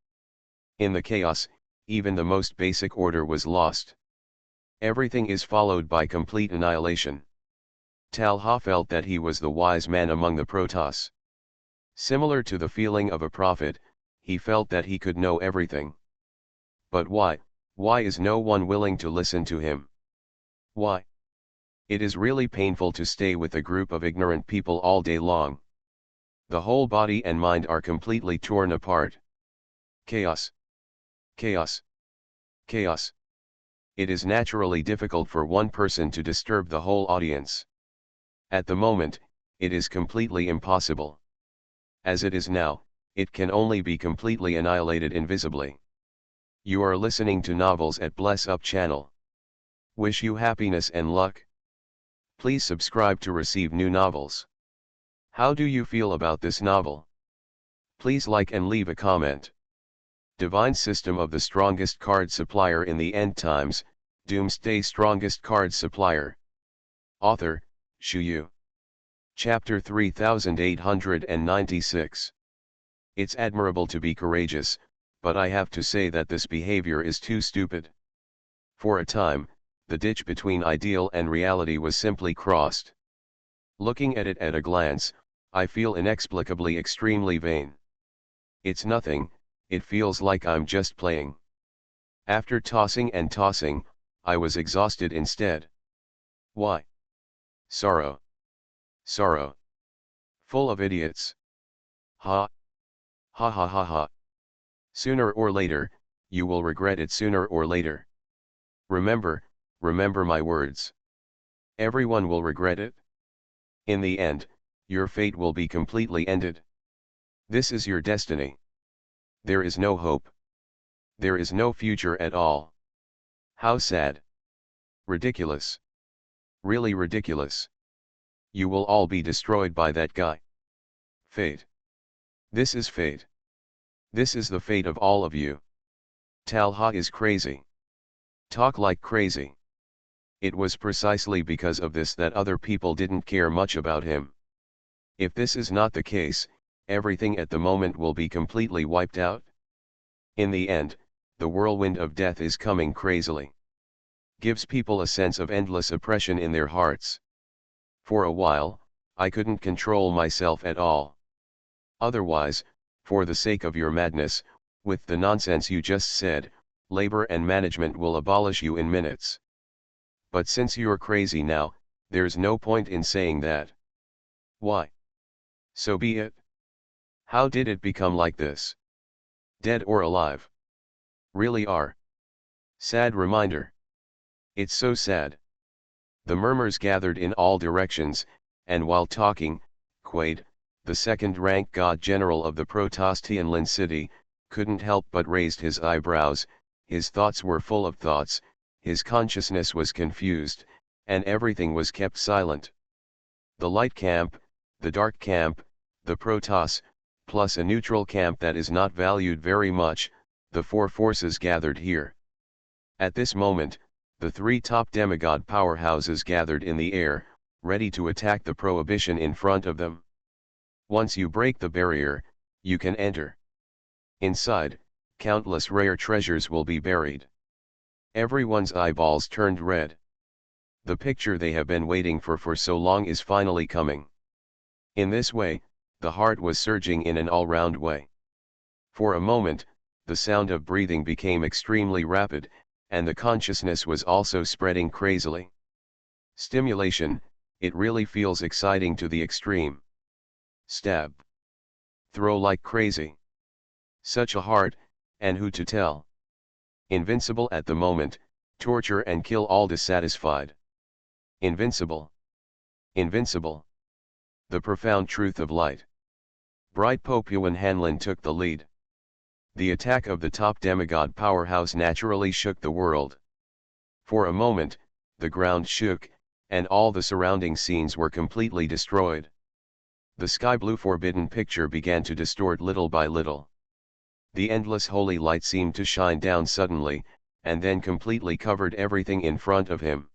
[SPEAKER 1] In the chaos, even the most basic order was lost. Everything is followed by complete annihilation. Talha felt that he was the wise man among the Protoss. Similar to the feeling of a prophet, he felt that he could know everything. But why is no one willing to listen to him? Why? It is really painful to stay with a group of ignorant people all day long. The whole body and mind are completely torn apart. Chaos. Chaos. Chaos. It is naturally difficult for one person to disturb the whole audience. At the moment, it is completely impossible. As it is now, it can only be completely annihilated invisibly. You are listening to Novels at Bless Up channel. Wish you happiness and luck. Please subscribe to receive new novels. How do you feel about this novel? Please like and leave a comment. Divine System of the Strongest Card Supplier in the End Times, Doomsday Strongest Card Supplier. Author, Shu Yu. Chapter 3896. It's admirable to be courageous, but I have to say that this behavior is too stupid. For a time, the ditch between ideal and reality was simply crossed. Looking at it at a glance, I feel inexplicably extremely vain. It's nothing, it feels like I'm just playing. After tossing and tossing, I was exhausted instead. Why? Sorrow. Sorrow. Full of idiots. Ha. Ha ha ha ha. Sooner or later, you will regret it sooner or later. Remember my words. Everyone will regret it. In the end, your fate will be completely ended. This is your destiny. There is no hope. There is no future at all. How sad. Ridiculous. Really ridiculous. You will all be destroyed by that guy. Fate. This is fate. This is the fate of all of you. Talha is crazy. Talk like crazy. It was precisely because of this that other people didn't care much about him. If this is not the case, everything at the moment will be completely wiped out. In the end, the whirlwind of death is coming crazily. Gives people a sense of endless oppression in their hearts. For a while, I couldn't control myself at all. Otherwise, for the sake of your madness, with the nonsense you just said, labor and management will abolish you in minutes. But since you're crazy now, there's no point in saying that. Why? So be it. How did it become like this? Dead or alive? Really are. Sad reminder. It's so sad. The murmurs gathered in all directions, and while talking, Quaid, the second-rank god general of the Protoss Tianlin City, couldn't help but raised his eyebrows. His thoughts were full of thoughts, his consciousness was confused, and everything was kept silent. The light camp, the dark camp, the Protoss, plus a neutral camp that is not valued very much, the four forces gathered here. At this moment, the three top demigod powerhouses gathered in the air, ready to attack the prohibition in front of them. Once you break the barrier, you can enter. Inside, countless rare treasures will be buried. Everyone's eyeballs turned red. The picture they have been waiting for so long is finally coming. In this way, the heart was surging in an all-round way. For a moment, the sound of breathing became extremely rapid, and the consciousness was also spreading crazily. Stimulation, it really feels exciting to the extreme. Stab. Throw like crazy. Such a heart, and who to tell? Invincible at the moment, torture and kill all dissatisfied. Invincible. Invincible. The profound truth of light. Bright Popuan Hanlon took the lead. The attack of the top demigod powerhouse naturally shook the world. For a moment, the ground shook, and all the surrounding scenes were completely destroyed. The sky blue forbidden picture began to distort little by little. The endless holy light seemed to shine down suddenly, and then completely covered everything in front of him.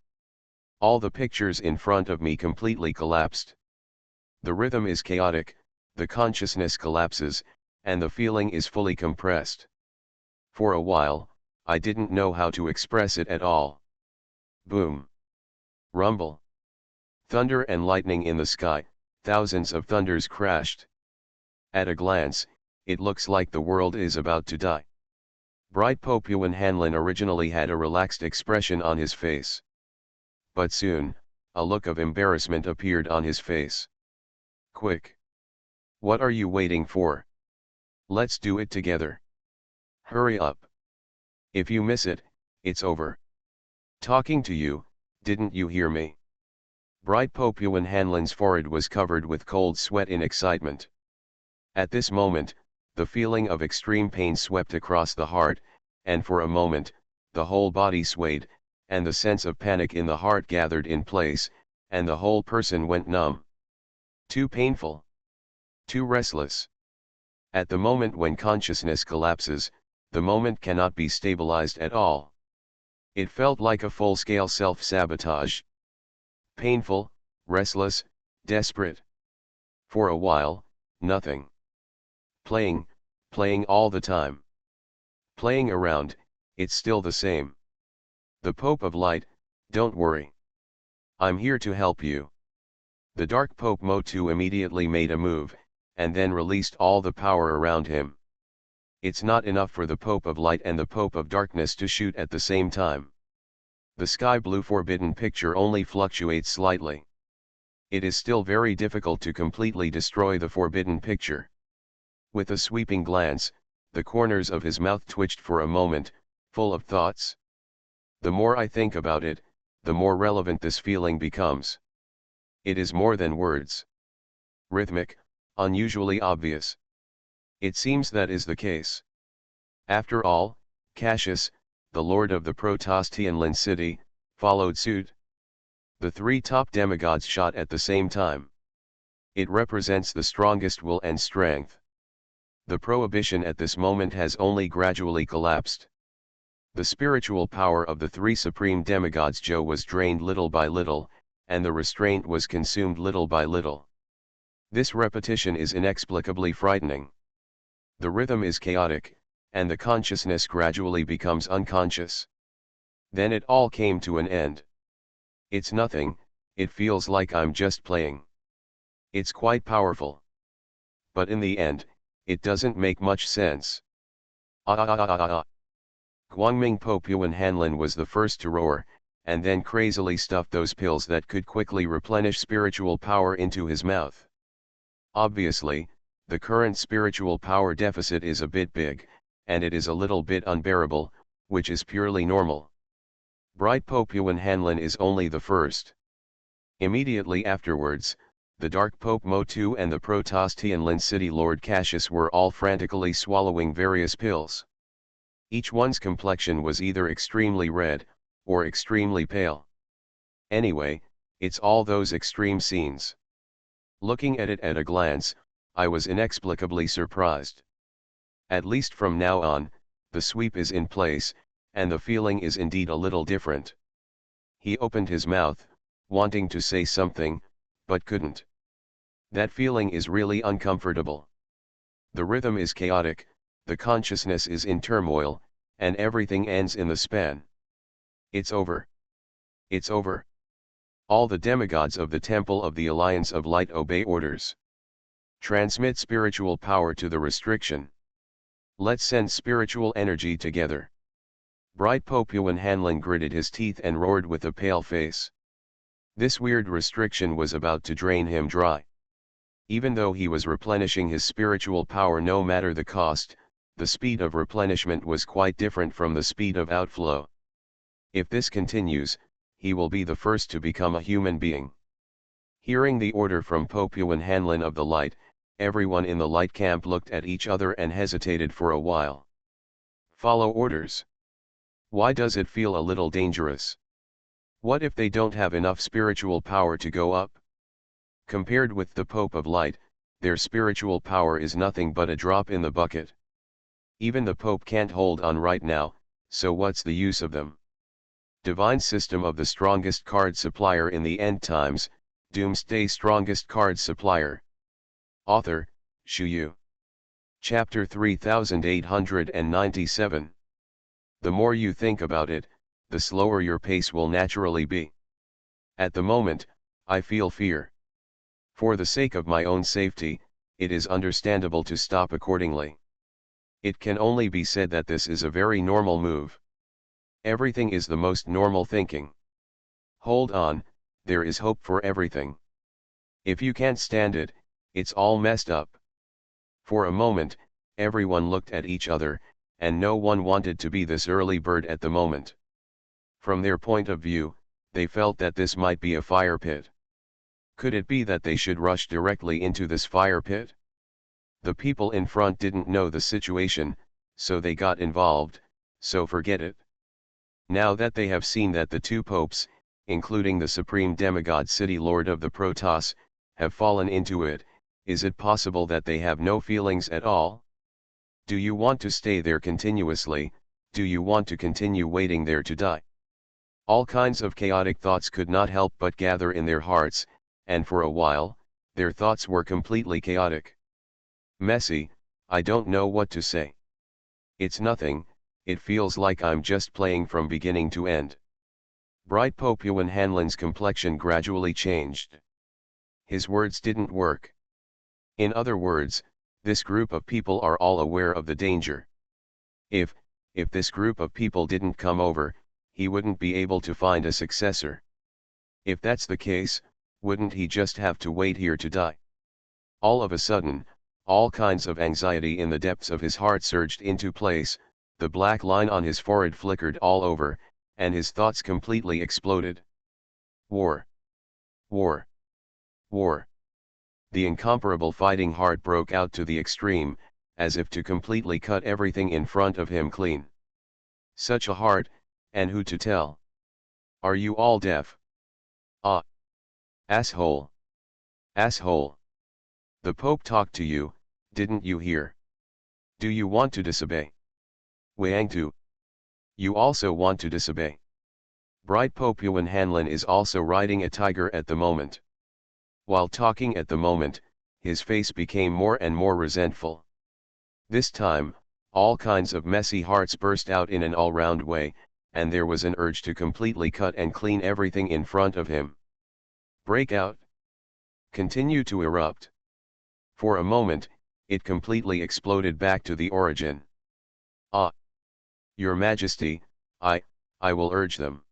[SPEAKER 1] All the pictures in front of me completely collapsed. The rhythm is chaotic, the consciousness collapses, and the feeling is fully compressed. For a while, I didn't know how to express it at all. Boom. Rumble. Thunder and lightning in the sky, thousands of thunders crashed. At a glance, it looks like the world is about to die. Bright Popuan Hanlon originally had a relaxed expression on his face. But soon, a look of embarrassment appeared on his face. Quick. What are you waiting for? Let's do it together. Hurry up. If you miss it, it's over. Talking to you, didn't you hear me? Bright Popuan Hanlon's forehead was covered with cold sweat in excitement. At this moment, the feeling of extreme pain swept across the heart, and for a moment, the whole body swayed, and the sense of panic in the heart gathered in place, and the whole person went numb. Too painful. Too restless. At the moment when consciousness collapses, the moment cannot be stabilized at all. It felt like a full-scale self-sabotage. Painful, restless, desperate. For a while, nothing. Playing all the time. Playing around, it's still the same. The Pope of Light, don't worry. I'm here to help you. The Dark Pope Motu immediately made a move, and then released all the power around him. It's not enough for the Pope of Light and the Pope of Darkness to shoot at the same time. The sky blue forbidden picture only fluctuates slightly. It is still very difficult to completely destroy the forbidden picture. With a sweeping glance, the corners of his mouth twitched for a moment, full of thoughts. The more I think about it, the more relevant this feeling becomes. It is more than words. Rhythmic, unusually obvious. It seems that is the case. After all, Cassius, the lord of the Protostian city, followed suit. The three top demigods shot at the same time. It represents the strongest will and strength. The prohibition at this moment has only gradually collapsed. The spiritual power of the three supreme demigods Joe was drained little by little, and the restraint was consumed little by little. This repetition is inexplicably frightening. The rhythm is chaotic, and the consciousness gradually becomes unconscious. Then it all came to an end. It's nothing, it feels like I'm just playing. It's quite powerful. But in the end, it doesn't make much sense. Guangming Popuan Hanlon was the first to roar, and then crazily stuffed those pills that could quickly replenish spiritual power into his mouth. Obviously, the current spiritual power deficit is a bit big, and it is a little bit unbearable, which is purely normal. Bright Popuan Hanlon is only the first. Immediately afterwards, the Dark Pope Motu and the Protostian city Lord Cassius were all frantically swallowing various pills. Each one's complexion was either extremely red, or extremely pale. Anyway, it's all those extreme scenes. Looking at it at a glance, I was inexplicably surprised. At least from now on, the sweep is in place, and the feeling is indeed a little different. He opened his mouth, wanting to say something, but couldn't. That feeling is really uncomfortable. The rhythm is chaotic, the consciousness is in turmoil, and everything ends in the span. It's over. It's over. All the demigods of the Temple of the Alliance of Light obey orders. Transmit spiritual power to the restriction. Let's send spiritual energy together. Bright Popuan Hanlon gritted his teeth and roared with a pale face. This weird restriction was about to drain him dry. Even though he was replenishing his spiritual power no matter the cost, the speed of replenishment was quite different from the speed of outflow. If this continues, he will be the first to become a human being. Hearing the order from Popuan Hanlon of the Light, everyone in the Light camp looked at each other and hesitated for a while. Follow orders. Why does it feel a little dangerous? What if they don't have enough spiritual power to go up? Compared with the Pope of Light, their spiritual power is nothing but a drop in the bucket. Even the Pope can't hold on right now, so what's the use of them? Divine System of the Strongest Card Supplier in the End Times, Doomsday Strongest Card Supplier. Author, Shu Yu. Chapter 3897. The more you think about it, the slower your pace will naturally be. At the moment, I feel fear. For the sake of my own safety, it is understandable to stop accordingly. It can only be said that this is a very normal move. Everything is the most normal thinking. Hold on, there is hope for everything. If you can't stand it, it's all messed up. For a moment, everyone looked at each other, and no one wanted to be this early bird at the moment. From their point of view, they felt that this might be a fire pit. Could it be that they should rush directly into this fire pit? The people in front didn't know the situation, so they got involved, so forget it. Now that they have seen that the two popes, including the supreme demigod city lord of the Protoss, have fallen into it, is it possible that they have no feelings at all? Do you want to stay there continuously? Do you want to continue waiting there to die? All kinds of chaotic thoughts could not help but gather in their hearts, and for a while, their thoughts were completely chaotic. Messy, I don't know what to say. It's nothing, it feels like I'm just playing from beginning to end. Bright Popuan Hanlon's complexion gradually changed. His words didn't work. In other words, this group of people are all aware of the danger. If this group of people didn't come over, he wouldn't be able to find a successor. If that's the case, wouldn't he just have to wait here to die? All of a sudden, all kinds of anxiety in the depths of his heart surged into place, the black line on his forehead flickered all over, and his thoughts completely exploded. War. War. War. The incomparable fighting heart broke out to the extreme, as if to completely cut everything in front of him clean. Such a heart, and who to tell? Are you all deaf? Ah! Asshole! Asshole! The Pope talked to you, didn't you hear? Do you want to disobey? Wangtu. You also want to disobey. Bright Popuan Hanlon is also riding a tiger at the moment. While talking at the moment, his face became more and more resentful. This time, all kinds of messy hearts burst out in an all-round way, and there was an urge to completely cut and clean everything in front of him. Break out. Continue to erupt. For a moment, it completely exploded back to the origin. Ah! Your Majesty, I will urge them.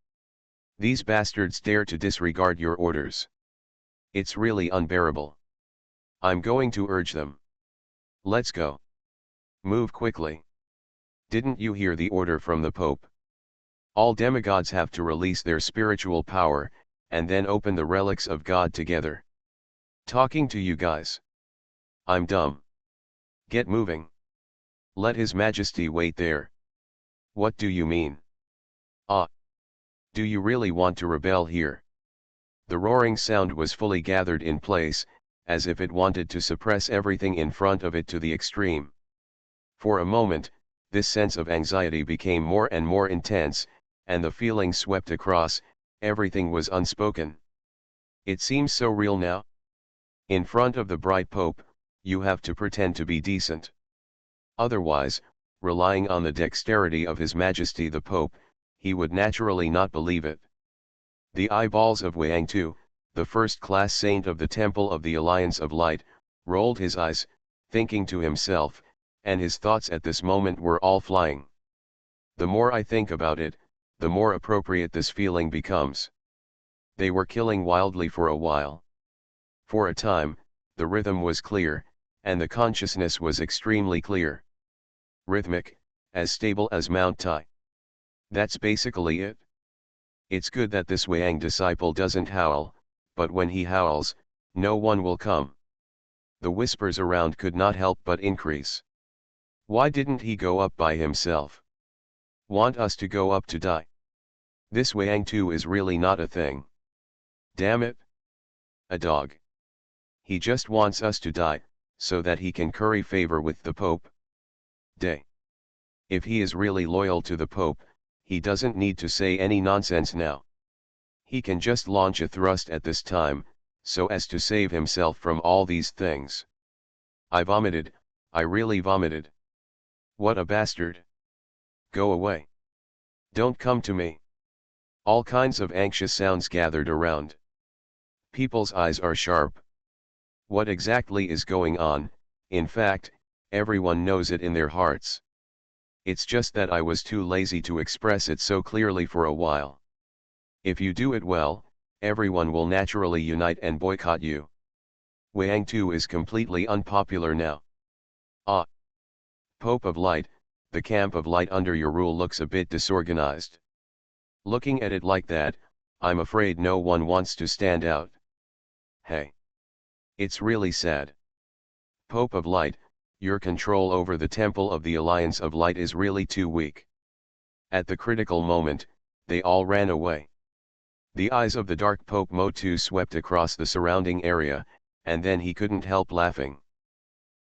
[SPEAKER 1] These bastards dare to disregard your orders. It's really unbearable. I'm going to urge them. Let's go. Move quickly. Didn't you hear the order from the Pope? All demigods have to release their spiritual power, and then open the relics of God together. Talking to you guys. I'm dumb. Get moving. Let His Majesty wait there. What do you mean? Ah! Do you really want to rebel here? The roaring sound was fully gathered in place, as if it wanted to suppress everything in front of it to the extreme. For a moment, this sense of anxiety became more and more intense, and the feeling swept across everything was unspoken. It seems so real now. In front of the bright Pope, you have to pretend to be decent. Otherwise, relying on the dexterity of His Majesty the Pope, he would naturally not believe it. The eyeballs of Wang Tu, the first-class saint of the Temple of the Alliance of Light, rolled his eyes, thinking to himself, and his thoughts at this moment were all flying. The more I think about it, the more appropriate this feeling becomes. They were killing wildly for a while. For a time, the rhythm was clear, and the consciousness was extremely clear. Rhythmic, as stable as Mount Tai. That's basically it. It's good that this Wang disciple doesn't howl, but when he howls, no one will come. The whispers around could not help but increase. Why didn't he go up by himself? Want us to go up to die? This Wang Tu is really not a thing. Damn it. A dog. He just wants us to die, so that he can curry favor with the Pope. Day. If he is really loyal to the Pope, he doesn't need to say any nonsense now. He can just launch a thrust at this time, so as to save himself from all these things. I vomited, I really vomited. What a bastard. Go away. Don't come to me. All kinds of anxious sounds gathered around. People's eyes are sharp. What exactly is going on? In fact, everyone knows it in their hearts. It's just that I was too lazy to express it so clearly for a while. If you do it well, everyone will naturally unite and boycott you. Wang Tu is completely unpopular now. Ah! Pope of Light, the camp of light under your rule looks a bit disorganized. Looking at it like that, I'm afraid no one wants to stand out. Hey! It's really sad. Pope of Light, your control over the Temple of the Alliance of Light is really too weak. At the critical moment, they all ran away. The eyes of the dark Pope Motu swept across the surrounding area, and then he couldn't help laughing.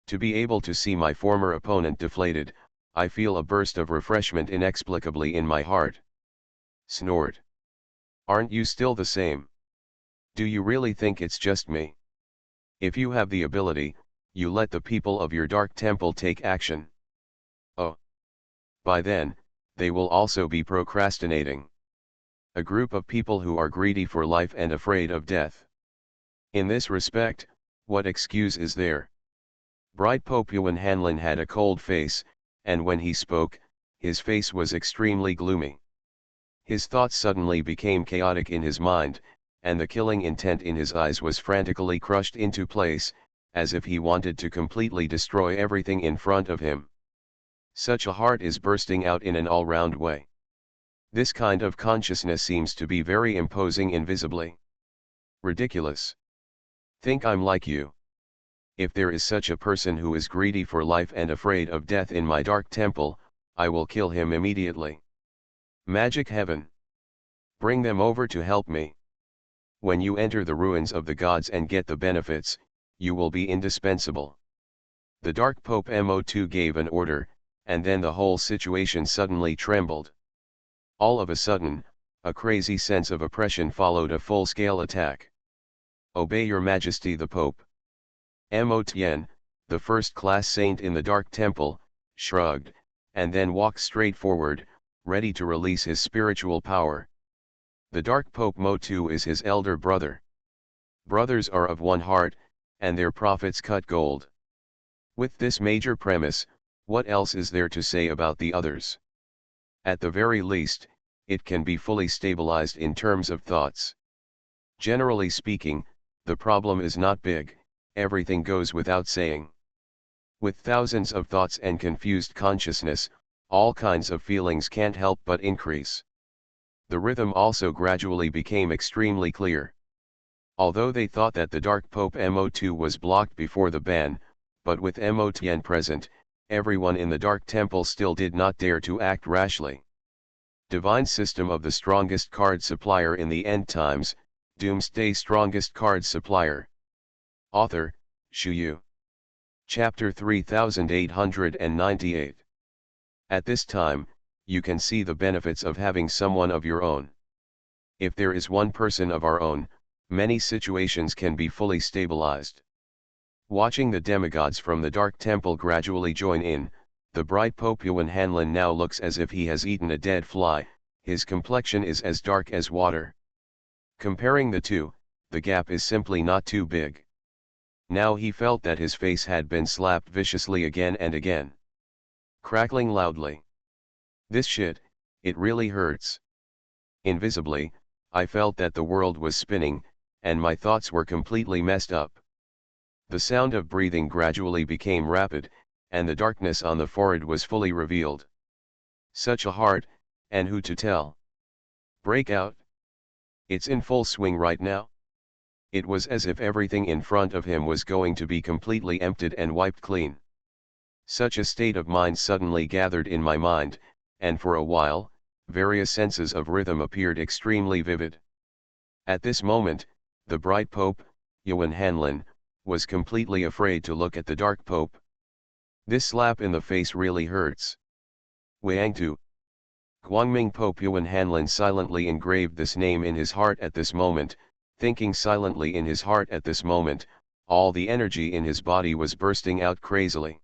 [SPEAKER 1] To be able to see my former opponent deflated, I feel a burst of refreshment inexplicably in my heart. Snort. Aren't you still the same? Do you really think it's just me? If you have the ability, you let the people of your dark temple take action. Oh. By then, they will also be procrastinating. A group of people who are greedy for life and afraid of death. In this respect, what excuse is there? Bright Pope Yuan Hanlin had a cold face, and when he spoke, his face was extremely gloomy. His thoughts suddenly became chaotic in his mind, and the killing intent in his eyes was frantically crushed into place, as if he wanted to completely destroy everything in front of him. Such a heart is bursting out in an all-round way. This kind of consciousness seems to be very imposing invisibly. Ridiculous. Think I'm like you. If there is such a person who is greedy for life and afraid of death in my dark temple, I will kill him immediately. Magic heaven. Bring them over to help me. When you enter the ruins of the gods and get the benefits, you will be indispensable. The Dark Pope Mo2 gave an order, and then the whole situation suddenly trembled. All of a sudden, a crazy sense of oppression followed a full-scale attack. Obey your Majesty the Pope. Mo Tien, the first-class saint in the Dark Temple, shrugged, and then walked straight forward, ready to release his spiritual power. The Dark Pope Mo2 is his elder brother. Brothers are of one heart, and their prophets cut gold. With this major premise, what else is there to say about the others? At the very least, it can be fully stabilized in terms of thoughts. Generally speaking, the problem is not big, everything goes without saying. With thousands of thoughts and confused consciousness, all kinds of feelings can't help but increase. The rhythm also gradually became extremely clear. Although they thought that the Dark Pope Mo2 was blocked before the ban, but with Mo Tien present, everyone in the Dark Temple still did not dare to act rashly. Divine System of the Strongest Card Supplier in the End Times, Doomsday Strongest Card Supplier. Author, Shu Yu. Chapter 3898. At this time, you can see the benefits of having someone of your own. If there is one person of our own, many situations can be fully stabilized. Watching the demigods from the dark temple gradually join in, the bright Pope Yuan Hanlin now looks as if he has eaten a dead fly, his complexion is as dark as water. Comparing the two, the gap is simply not too big. Now he felt that his face had been slapped viciously again and again. Crackling loudly. This shit, it really hurts. Invisibly, I felt that the world was spinning, and my thoughts were completely messed up. The sound of breathing gradually became rapid, and the darkness on the forehead was fully revealed. Such a heart, and who to tell? Breakout. It's in full swing right now. It was as if everything in front of him was going to be completely emptied and wiped clean. Such a state of mind suddenly gathered in my mind, and for a while, various senses of rhythm appeared extremely vivid. At this moment, the bright Pope, Yuan Hanlin, was completely afraid to look at the dark Pope. This slap in the face really hurts. Wang Guangming Pope Yuan Hanlin silently engraved this name in his heart at this moment, thinking silently in his heart at this moment, all the energy in his body was bursting out crazily.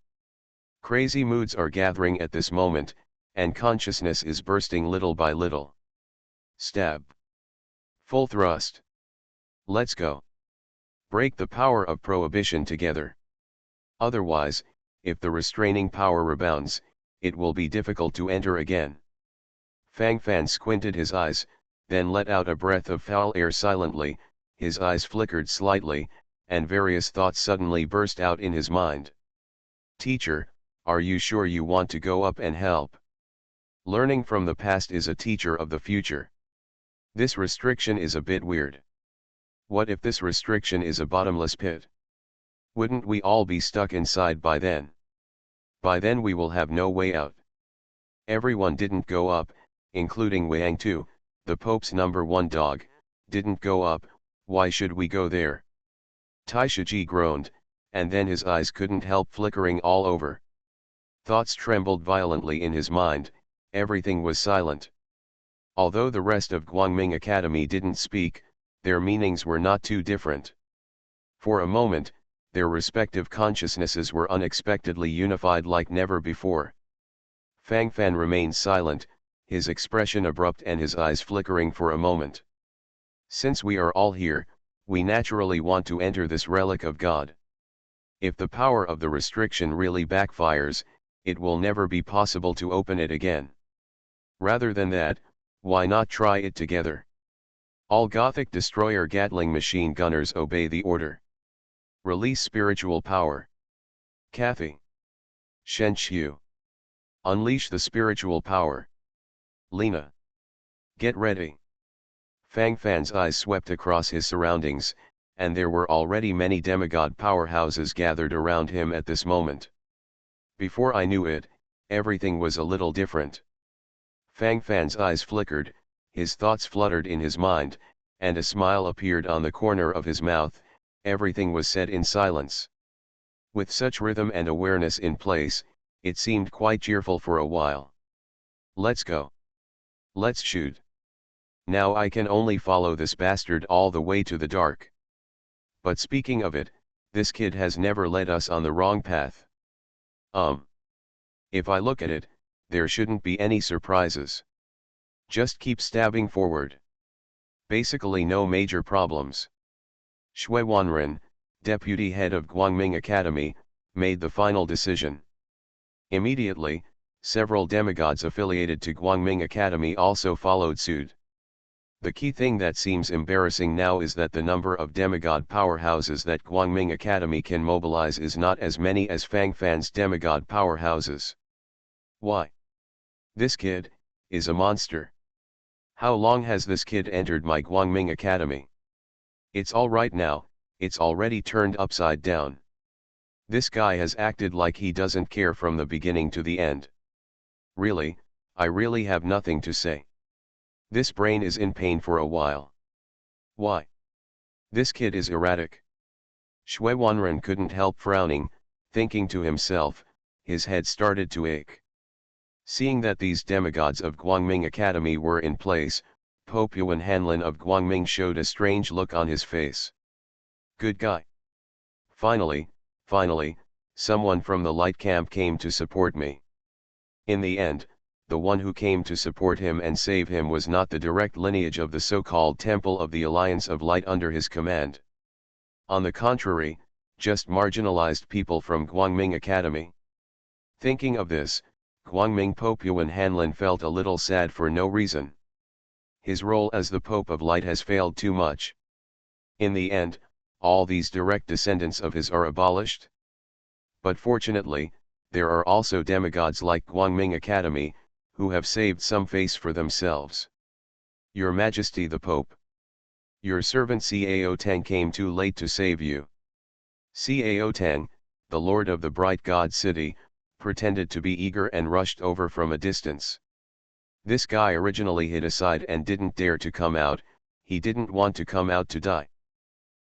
[SPEAKER 1] Crazy moods are gathering at this moment, and consciousness is bursting little by little. Stab. Full thrust. Let's go. Break the power of prohibition together. Otherwise, if the restraining power rebounds, it will be difficult to enter again. Fang Fan squinted his eyes, then let out a breath of foul air silently, his eyes flickered slightly, and various thoughts suddenly burst out in his mind. Teacher, are you sure you want to go up and help? Learning from the past is a teacher of the future. This restriction is a bit weird. What if this restriction is a bottomless pit? Wouldn't we all be stuck inside by then? By then we will have no way out. Everyone didn't go up, including Wang too, the Pope's #1 dog, didn't go up. Why should we go there? Taishaji groaned, and then his eyes couldn't help flickering all over. Thoughts trembled violently in his mind, everything was silent. Although the rest of Guangming Academy didn't speak, their meanings were not too different. For a moment, their respective consciousnesses were unexpectedly unified like never before. Fang Fan remained silent, his expression abrupt and his eyes flickering for a moment. Since we are all here, we naturally want to enter this relic of God. If the power of the restriction really backfires, it will never be possible to open it again. Rather than that, why not try it together? All Gothic destroyer Gatling machine gunners obey the order. Release spiritual power. Kathy. Shen Xiu. Unleash the spiritual power. Lena. Get ready. Fang Fan's eyes swept across his surroundings, and there were already many demigod powerhouses gathered around him at this moment. Before I knew it, everything was a little different. Fang Fan's eyes flickered, his thoughts fluttered in his mind, and a smile appeared on the corner of his mouth. Everything was said in silence. With such rhythm and awareness in place, it seemed quite cheerful for a while. Let's go. Let's shoot. Now I can only follow this bastard all the way to the dark. But speaking of it, this kid has never led us on the wrong path. If I look at it, there shouldn't be any surprises. Just keep stabbing forward. Basically no major problems. Shui Wanren, deputy head of Guangming Academy, made the final decision. Immediately, several demigods affiliated to Guangming Academy also followed suit. The key thing that seems embarrassing now is that the number of demigod powerhouses that Guangming Academy can mobilize is not as many as Fang Fan's demigod powerhouses. Why? This kid is a monster. How long has this kid entered my Guangming Academy? It's all right now, it's already turned upside down. This guy has acted like he doesn't care from the beginning to the end. Really, I really have nothing to say. This brain is in pain for a while. Why? This kid is erratic. Shui Wanren couldn't help frowning, thinking to himself, his head started to ache. Seeing that these demigods of Guangming Academy were in place, Pope Yuan Hanlin of Guangming showed a strange look on his face. Good guy. Finally, someone from the light camp came to support me. In the end, the one who came to support him and save him was not the direct lineage of the so-called Temple of the Alliance of Light under his command. On the contrary, just marginalized people from Guangming Academy. Thinking of this, Guangming Pope Yuan Hanlin felt a little sad for no reason. His role as the Pope of Light has failed too much. In the end, all these direct descendants of his are abolished. But fortunately, there are also demigods like Guangming Academy, who have saved some face for themselves. Your Majesty the Pope. Your servant Cao Tang came too late to save you. Cao Tang, the Lord of the Bright God City, pretended to be eager and rushed over from a distance. This guy originally hid aside and didn't dare to come out, he didn't want to come out to die.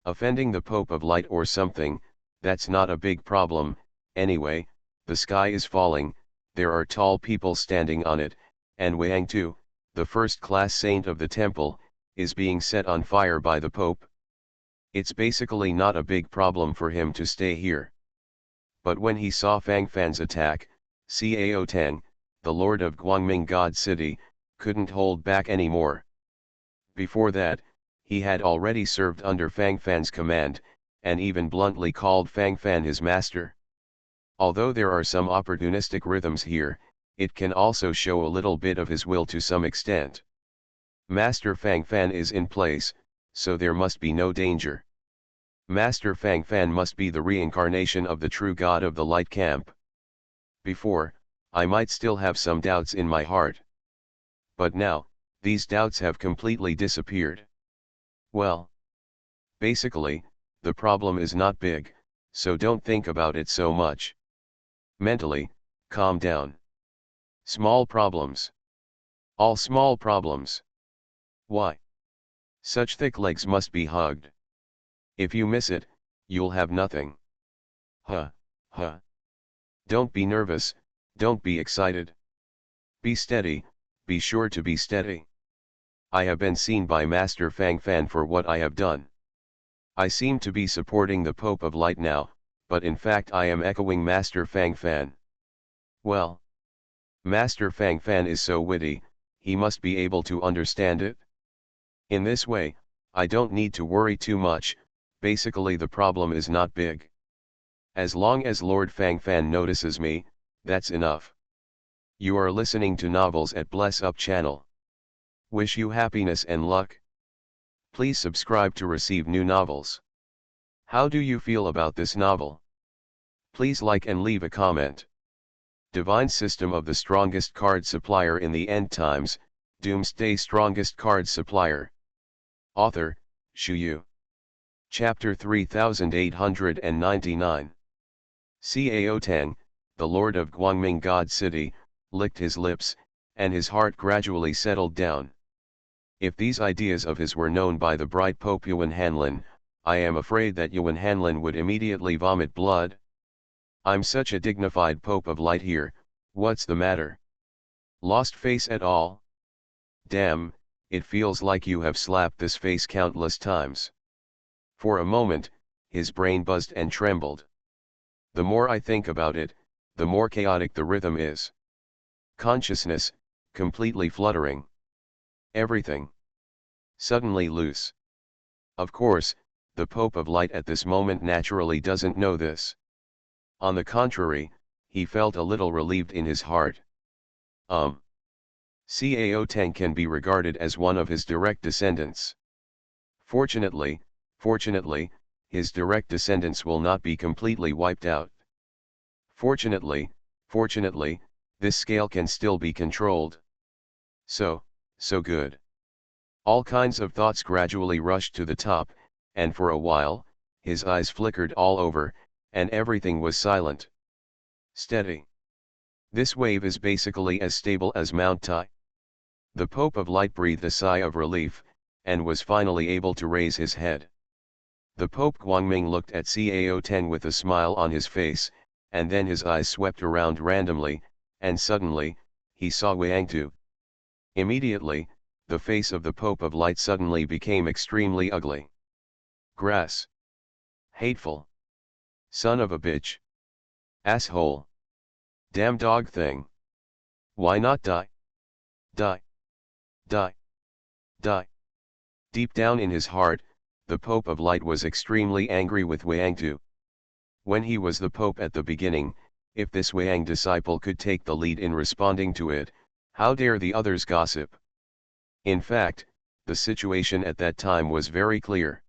[SPEAKER 1] Offending the Pope of Light or something, that's not a big problem, anyway, the sky is falling, there are tall people standing on it, and Wang Tu, the first-class saint of the temple, is being set on fire by the Pope. It's basically not a big problem for him to stay here. But when he saw Fang Fan's attack, Cao Tang, the Lord of Guangming God City, couldn't hold back anymore. Before that, he had already served under Fang Fan's command, and even bluntly called Fang Fan his master. Although there are some opportunistic rhythms here, it can also show a little bit of his will to some extent. Master Fang Fan is in place, so there must be no danger. Master Fang Fan must be the reincarnation of the true God of the Light Camp. Before, I might still have some doubts in my heart. But now, these doubts have completely disappeared. Well, basically, the problem is not big, so don't think about it so much. Mentally, calm down. Small problems. All small problems. Why? Such thick legs must be hugged. If you miss it, you'll have nothing. Huh. Don't be nervous, don't be excited. Be steady, be sure to be steady. I have been seen by Master Fang Fan for what I have done. I seem to be supporting the Pope of Light now, but in fact I am echoing Master Fang Fan. Well, Master Fang Fan is so witty, he must be able to understand it. In this way, I don't need to worry too much, basically the problem is not big. As long as Lord Fang Fan notices me, that's enough. You are listening to Novels at Bless Up channel. Wish you happiness and luck. Please subscribe to receive new novels. How do you feel about this novel? Please like and leave a comment. Divine System of the Strongest Card Supplier in the End Times, Doomsday Strongest Card Supplier. Author, Shu Yu. Chapter 3899. Cao Tang, the Lord of Guangming God City, licked his lips, and his heart gradually settled down. If these ideas of his were known by the bright Pope Yuan Hanlin, I am afraid that Yuan Hanlin would immediately vomit blood. I'm such a dignified Pope of Light here, what's the matter? Lost face at all? Damn, it feels like you have slapped this face countless times. For a moment, his brain buzzed and trembled. The more I think about it, the more chaotic the rhythm is. Consciousness, completely fluttering. Everything suddenly loose. Of course, the Pope of Light at this moment naturally doesn't know this. On the contrary, he felt a little relieved in his heart. Cao Tang can be regarded as one of his direct descendants. Fortunately, his direct descendants will not be completely wiped out. Fortunately, this scale can still be controlled. So good. All kinds of thoughts gradually rushed to the top, and for a while, his eyes flickered all over, and everything was silent. Steady. This wave is basically as stable as Mount Tai. The Pope of Light breathed a sigh of relief, and was finally able to raise his head. The Pope Guangming looked at Cao Tang with a smile on his face, and then his eyes swept around randomly, and suddenly, he saw Wang Tu. Immediately, the face of the Pope of Light suddenly became extremely ugly. Grass. Hateful. Son of a bitch. Asshole. Damn dog thing. Why not die? Die. Die. Die. Deep down in his heart, the Pope of Light was extremely angry with Wangtu. When he was the Pope at the beginning, if this Wang disciple could take the lead in responding to it, how dare the others gossip? In fact, the situation at that time was very clear.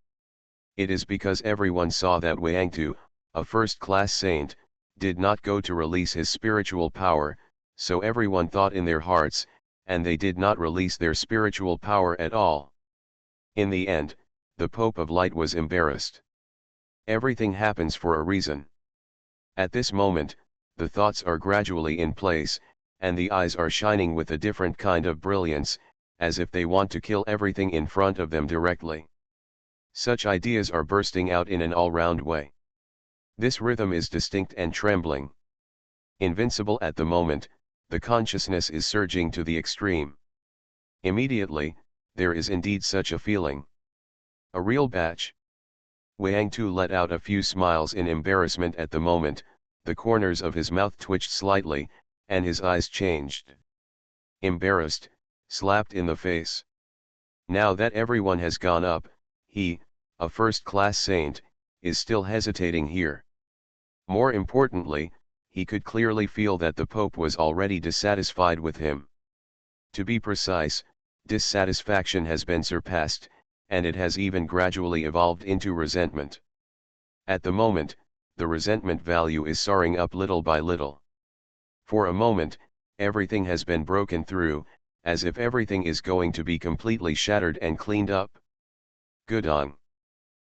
[SPEAKER 1] It is because everyone saw that Wangtu, a first-class saint, did not go to release his spiritual power, so everyone thought in their hearts, and they did not release their spiritual power at all. In the end, the Pope of Light was embarrassed. Everything happens for a reason. At this moment, the thoughts are gradually in place, and the eyes are shining with a different kind of brilliance, as if they want to kill everything in front of them directly. Such ideas are bursting out in an all-round way. This rhythm is distinct and trembling. Invincible at the moment, the consciousness is surging to the extreme. Immediately, there is indeed such a feeling. A real batch. Wangtu let out a few smiles in embarrassment at the moment, the corners of his mouth twitched slightly, and his eyes changed. Embarrassed, slapped in the face. Now that everyone has gone up, he, a first-class saint, is still hesitating here. More importantly, he could clearly feel that the Pope was already dissatisfied with him. To be precise, dissatisfaction has been surpassed, and it has even gradually evolved into resentment. At the moment, the resentment value is soaring up little by little. For a moment, everything has been broken through, as if everything is going to be completely shattered and cleaned up. Good on.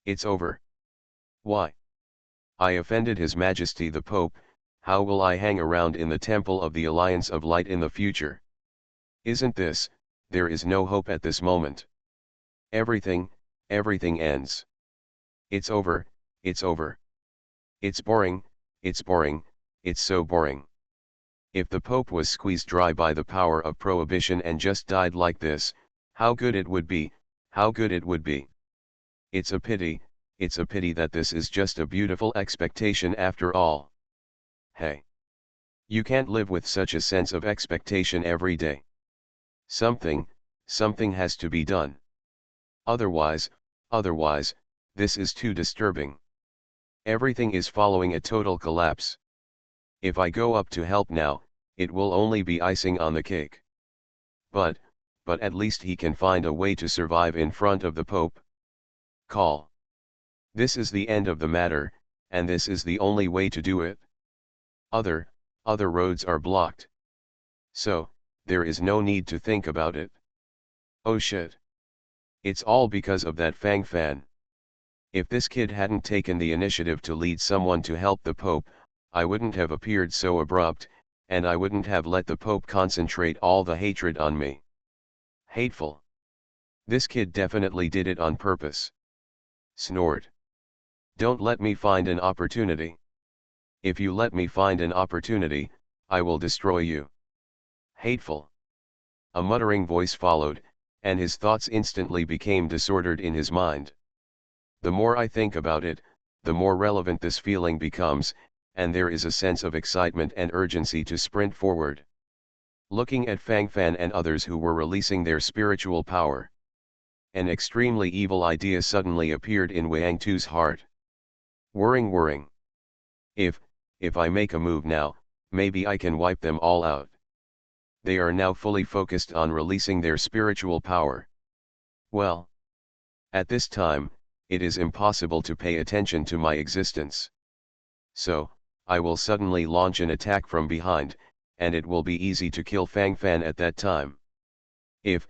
[SPEAKER 1] It's over. Why? I offended His Majesty the Pope, how will I hang around in the Temple of the Alliance of Light in the future? Isn't this, there is no hope at this moment. Everything ends. It's over, it's over. It's boring, it's so boring. If the Pope was squeezed dry by the power of prohibition and just died like this, how good it would be, how good it would be. It's a pity that this is just a beautiful expectation after all. Hey. You can't live with such a sense of expectation every day. Something has to be done. Otherwise, this is too disturbing. Everything is following a total collapse. If I go up to help now, it will only be icing on the cake. But at least he can find a way to survive in front of the Pope. Call. This is the end of the matter, and this is the only way to do it. Other roads are blocked. So, there is no need to think about it. Oh shit. It's all because of that Fang Fan. If this kid hadn't taken the initiative to lead someone to help the Pope, I wouldn't have appeared so abrupt, and I wouldn't have let the Pope concentrate all the hatred on me. Hateful. This kid definitely did it on purpose. Snort. Don't let me find an opportunity. If you let me find an opportunity, I will destroy you. Hateful. A muttering voice followed, and his thoughts instantly became disordered in his mind. The more I think about it, the more relevant this feeling becomes, and there is a sense of excitement and urgency to sprint forward. Looking at Fang Fan and others who were releasing their spiritual power. An extremely evil idea suddenly appeared in Wangtu's heart. Whirring. If I make a move now, maybe I can wipe them all out. They are now fully focused on releasing their spiritual power. Well, at this time, it is impossible to pay attention to my existence. So, I will suddenly launch an attack from behind, and it will be easy to kill Fang Fan at that time. If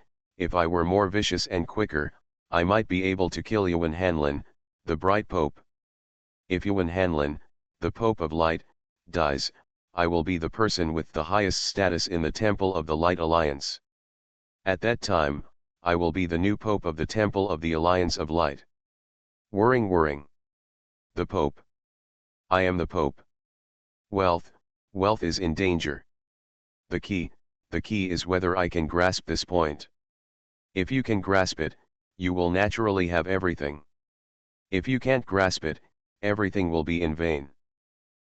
[SPEAKER 1] I were more vicious and quicker, I might be able to kill Yuan Hanlin, the Bright Pope. If Yuan Hanlin, the Pope of Light, dies, I will be the person with the highest status in the Temple of the Light Alliance. At that time, I will be the new Pope of the Temple of the Alliance of Light. Whirring. The Pope. I am the Pope. Wealth is in danger. The key is whether I can grasp this point. If you can grasp it, you will naturally have everything. If you can't grasp it, everything will be in vain.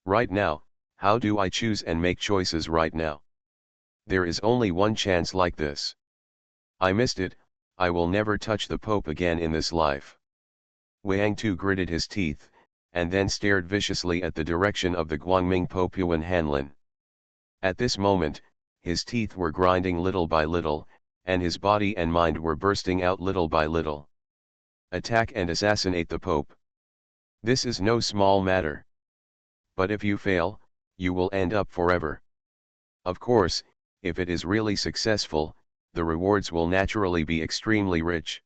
[SPEAKER 1] Right now, how do I choose and make choices right now? There is only one chance like this. I missed it, I will never touch the Pope again in this life. Wang Tu gritted his teeth, and then stared viciously at the direction of the Guangming Pope Yuan Hanlin. At this moment, his teeth were grinding little by little, and his body and mind were bursting out little by little. Attack and assassinate the Pope. This is no small matter. But if you fail, you will end up forever. Of course, if it is really successful, the rewards will naturally be extremely rich.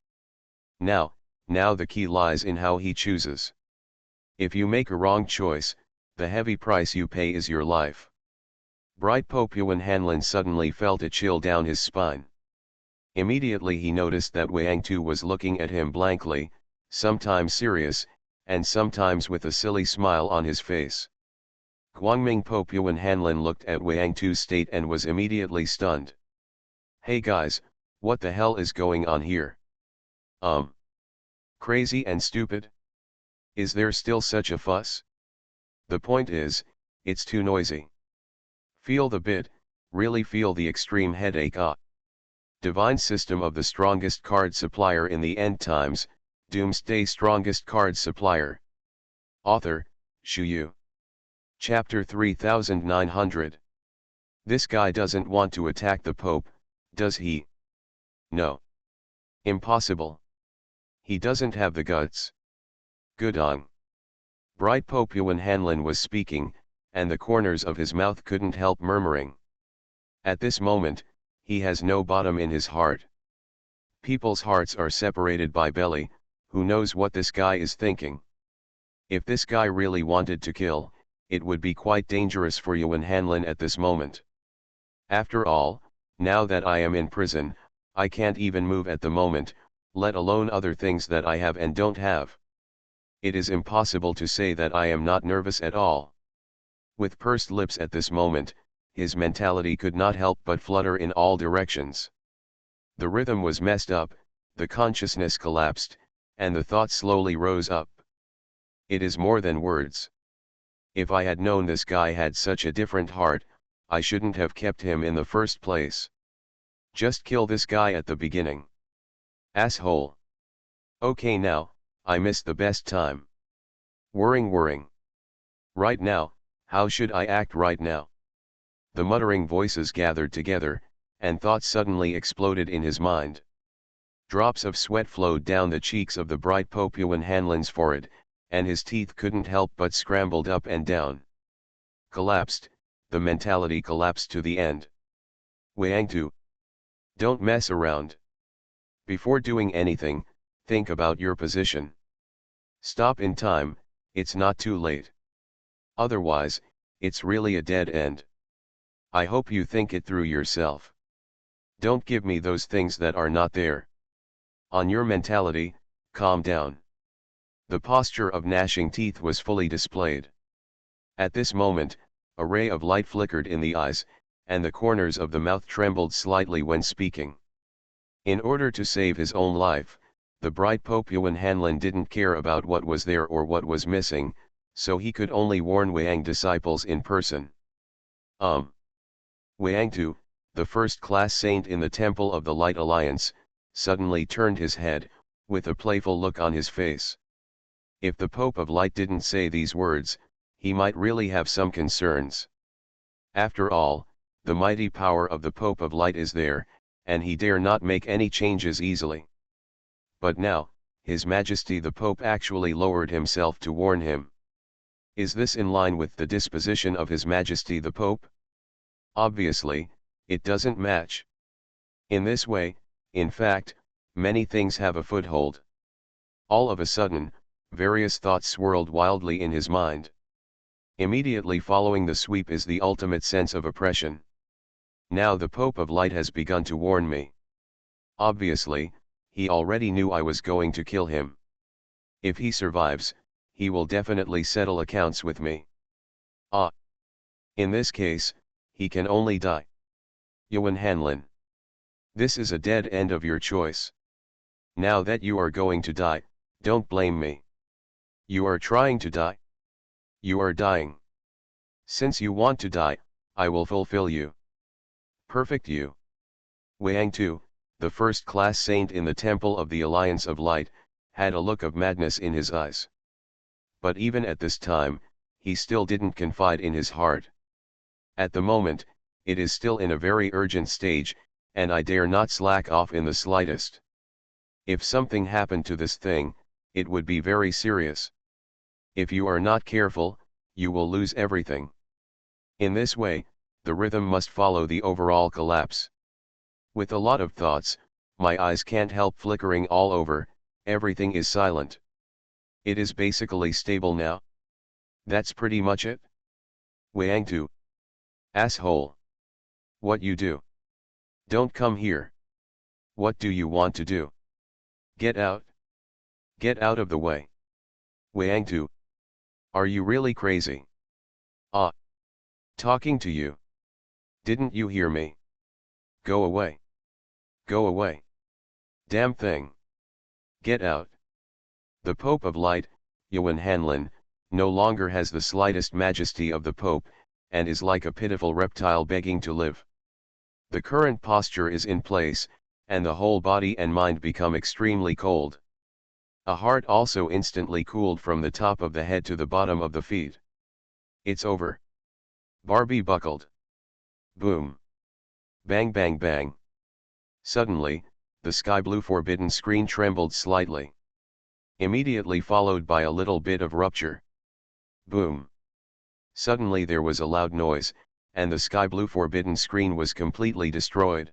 [SPEAKER 1] Now the key lies in how he chooses. If you make a wrong choice, the heavy price you pay is your life. Bright Pope Yuan Hanlin suddenly felt a chill down his spine. Immediately he noticed that Wang Tu was looking at him blankly, sometimes serious, and sometimes with a silly smile on his face. Guangming Pope Yuan Hanlin looked at Wang Tu's state and was immediately stunned. Hey guys, what the hell is going on here? Crazy and stupid? Is there still such a fuss? The point is, it's too noisy. Feel the bit, really feel the extreme headache. Divine system of the strongest card supplier in the end times, Doomsday strongest card supplier. Author, Shu Yu. Chapter 3900. This guy doesn't want to attack the Pope, does he? No. Impossible. He doesn't have the guts. Good on. Bright Pope Yuan Hanlin was speaking, and the corners of his mouth couldn't help murmuring. At this moment, he has no bottom in his heart. People's hearts are separated by belly, who knows what this guy is thinking. If this guy really wanted to kill, it would be quite dangerous for Yuan Hanlin at this moment. After all, now that I am in prison, I can't even move at the moment, let alone other things that I have and don't have. It is impossible to say that I am not nervous at all. With pursed lips at this moment, his mentality could not help but flutter in all directions. The rhythm was messed up, the consciousness collapsed, and the thought slowly rose up. It is more than words. If I had known this guy had such a different heart, I shouldn't have kept him in the first place. Just kill this guy at the beginning. Asshole. Okay now, I missed the best time. Worrying. Right now, how should I act right now? The muttering voices gathered together, and thoughts suddenly exploded in his mind. Drops of sweat flowed down the cheeks of the bright Pope Yuan Hanlin's forehead, and his teeth couldn't help but scrambled up and down. Collapsed, the mentality collapsed to the end. Wang Tu. Don't mess around. Before doing anything, think about your position. Stop in time, it's not too late. Otherwise, it's really a dead end. I hope you think it through yourself. Don't give me those things that are not there. On your mentality, calm down. The posture of gnashing teeth was fully displayed. At this moment, a ray of light flickered in the eyes, and the corners of the mouth trembled slightly when speaking. In order to save his own life, the bright Pope Yuan Hanlin didn't care about what was there or what was missing, so he could only warn Wang disciples in person. Wang Tu, the first-class saint in the Temple of the Light Alliance, suddenly turned his head, with a playful look on his face. If the Pope of Light didn't say these words, he might really have some concerns. After all, the mighty power of the Pope of Light is there, and he dare not make any changes easily. But now, His Majesty the Pope actually lowered himself to warn him. Is this in line with the disposition of His Majesty the Pope? Obviously, it doesn't match. In this way, in fact, many things have a foothold. All of a sudden, various thoughts swirled wildly in his mind. Immediately following the sweep is the ultimate sense of oppression. Now the Pope of Light has begun to warn me. Obviously, he already knew I was going to kill him. If he survives, he will definitely settle accounts with me. In this case, he can only die. Yuan Hanlin. This is a dead end of your choice. Now that you are going to die, don't blame me. You are trying to die. You are dying. Since you want to die, I will fulfill you. Perfect you. Wang Tu, the first-class saint in the Temple of the Alliance of Light, had a look of madness in his eyes. But even at this time, he still didn't confide in his heart. At the moment, it is still in a very urgent stage, and I dare not slack off in the slightest. If something happened to this thing, it would be very serious. If you are not careful, you will lose everything. In this way, the rhythm must follow the overall collapse. With a lot of thoughts, my eyes can't help flickering all over, everything is silent. It is basically stable now. That's pretty much it. Wang Tu. Asshole. What you do? Don't come here. What do you want to do? Get out. Get out of the way. Wang Tu. Are you really crazy? Ah. Talking to you. Didn't you hear me? Go away. Go away. Damn thing. Get out. The Pope of Light, Yuan Hanlin, no longer has the slightest majesty of the Pope, and is like a pitiful reptile begging to live. The current posture is in place, and the whole body and mind become extremely cold. A heart also instantly cooled from the top of the head to the bottom of the feet. It's over. Barbie buckled. Boom. Bang bang bang. Suddenly, the sky blue forbidden screen trembled slightly. Immediately followed by a little bit of rupture. Boom. Suddenly there was a loud noise, and the sky blue forbidden screen was completely destroyed.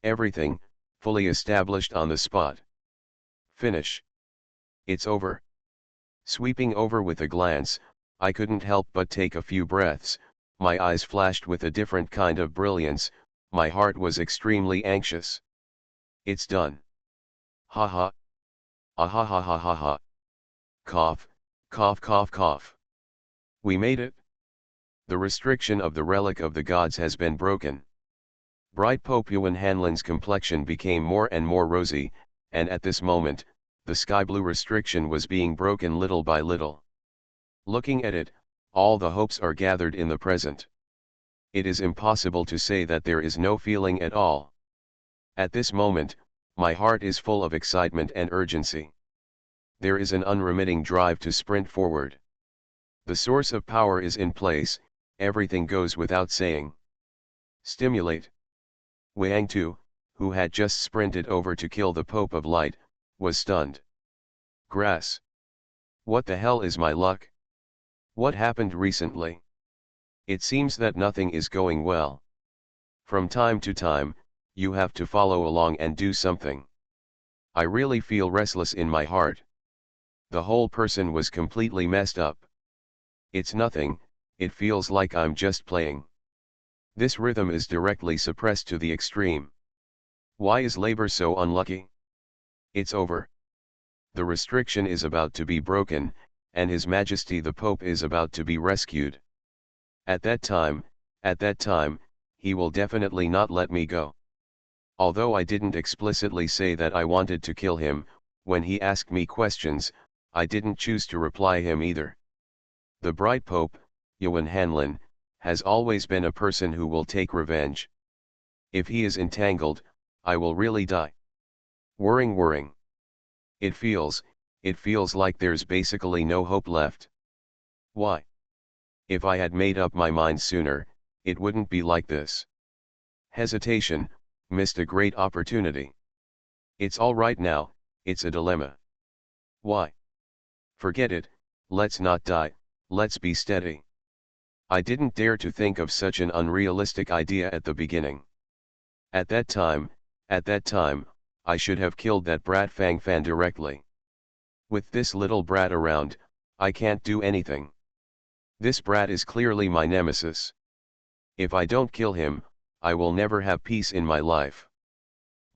[SPEAKER 1] Everything, fully established on the spot. Finish. It's over. Sweeping over with a glance, I couldn't help but take a few breaths, my eyes flashed with a different kind of brilliance, my heart was extremely anxious. It's done. Ha ha. Ah ha ha ha ha ha. Cough, cough cough cough. We made it. The restriction of the relic of the gods has been broken. Bright Pope Yuan Hanlin's complexion became more and more rosy, and at this moment, the sky blue restriction was being broken little by little. Looking at it, all the hopes are gathered in the present. It is impossible to say that there is no feeling at all. At this moment, my heart is full of excitement and urgency. There is an unremitting drive to sprint forward. The source of power is in place, everything goes without saying. Stimulate. Wang Tu, who had just sprinted over to kill the Pope of Light, was stunned. Grass. What the hell is my luck? What happened recently? It seems that nothing is going well. From time to time, you have to follow along and do something. I really feel restless in my heart. The whole person was completely messed up. It's nothing, it feels like I'm just playing. This rhythm is directly suppressed to the extreme. Why is labor so unlucky? It's over. The restriction is about to be broken, and His Majesty the Pope is about to be rescued. At that time, he will definitely not let me go. Although I didn't explicitly say that I wanted to kill him, when he asked me questions, I didn't choose to reply him either. The bright Pope, Yuan Hanlin, has always been a person who will take revenge. If he is entangled, I will really die. Whirring. It feels like there's basically no hope left. Why? If I had made up my mind sooner, it wouldn't be like this. Hesitation, missed a great opportunity. It's all right now, it's a dilemma. Why? Forget it, let's not die, let's be steady. I didn't dare to think of such an unrealistic idea at the beginning. At that time, I should have killed that brat Fang Fan directly. With this little brat around, I can't do anything. This brat is clearly my nemesis. If I don't kill him, I will never have peace in my life.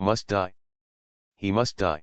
[SPEAKER 1] Must die. He must die.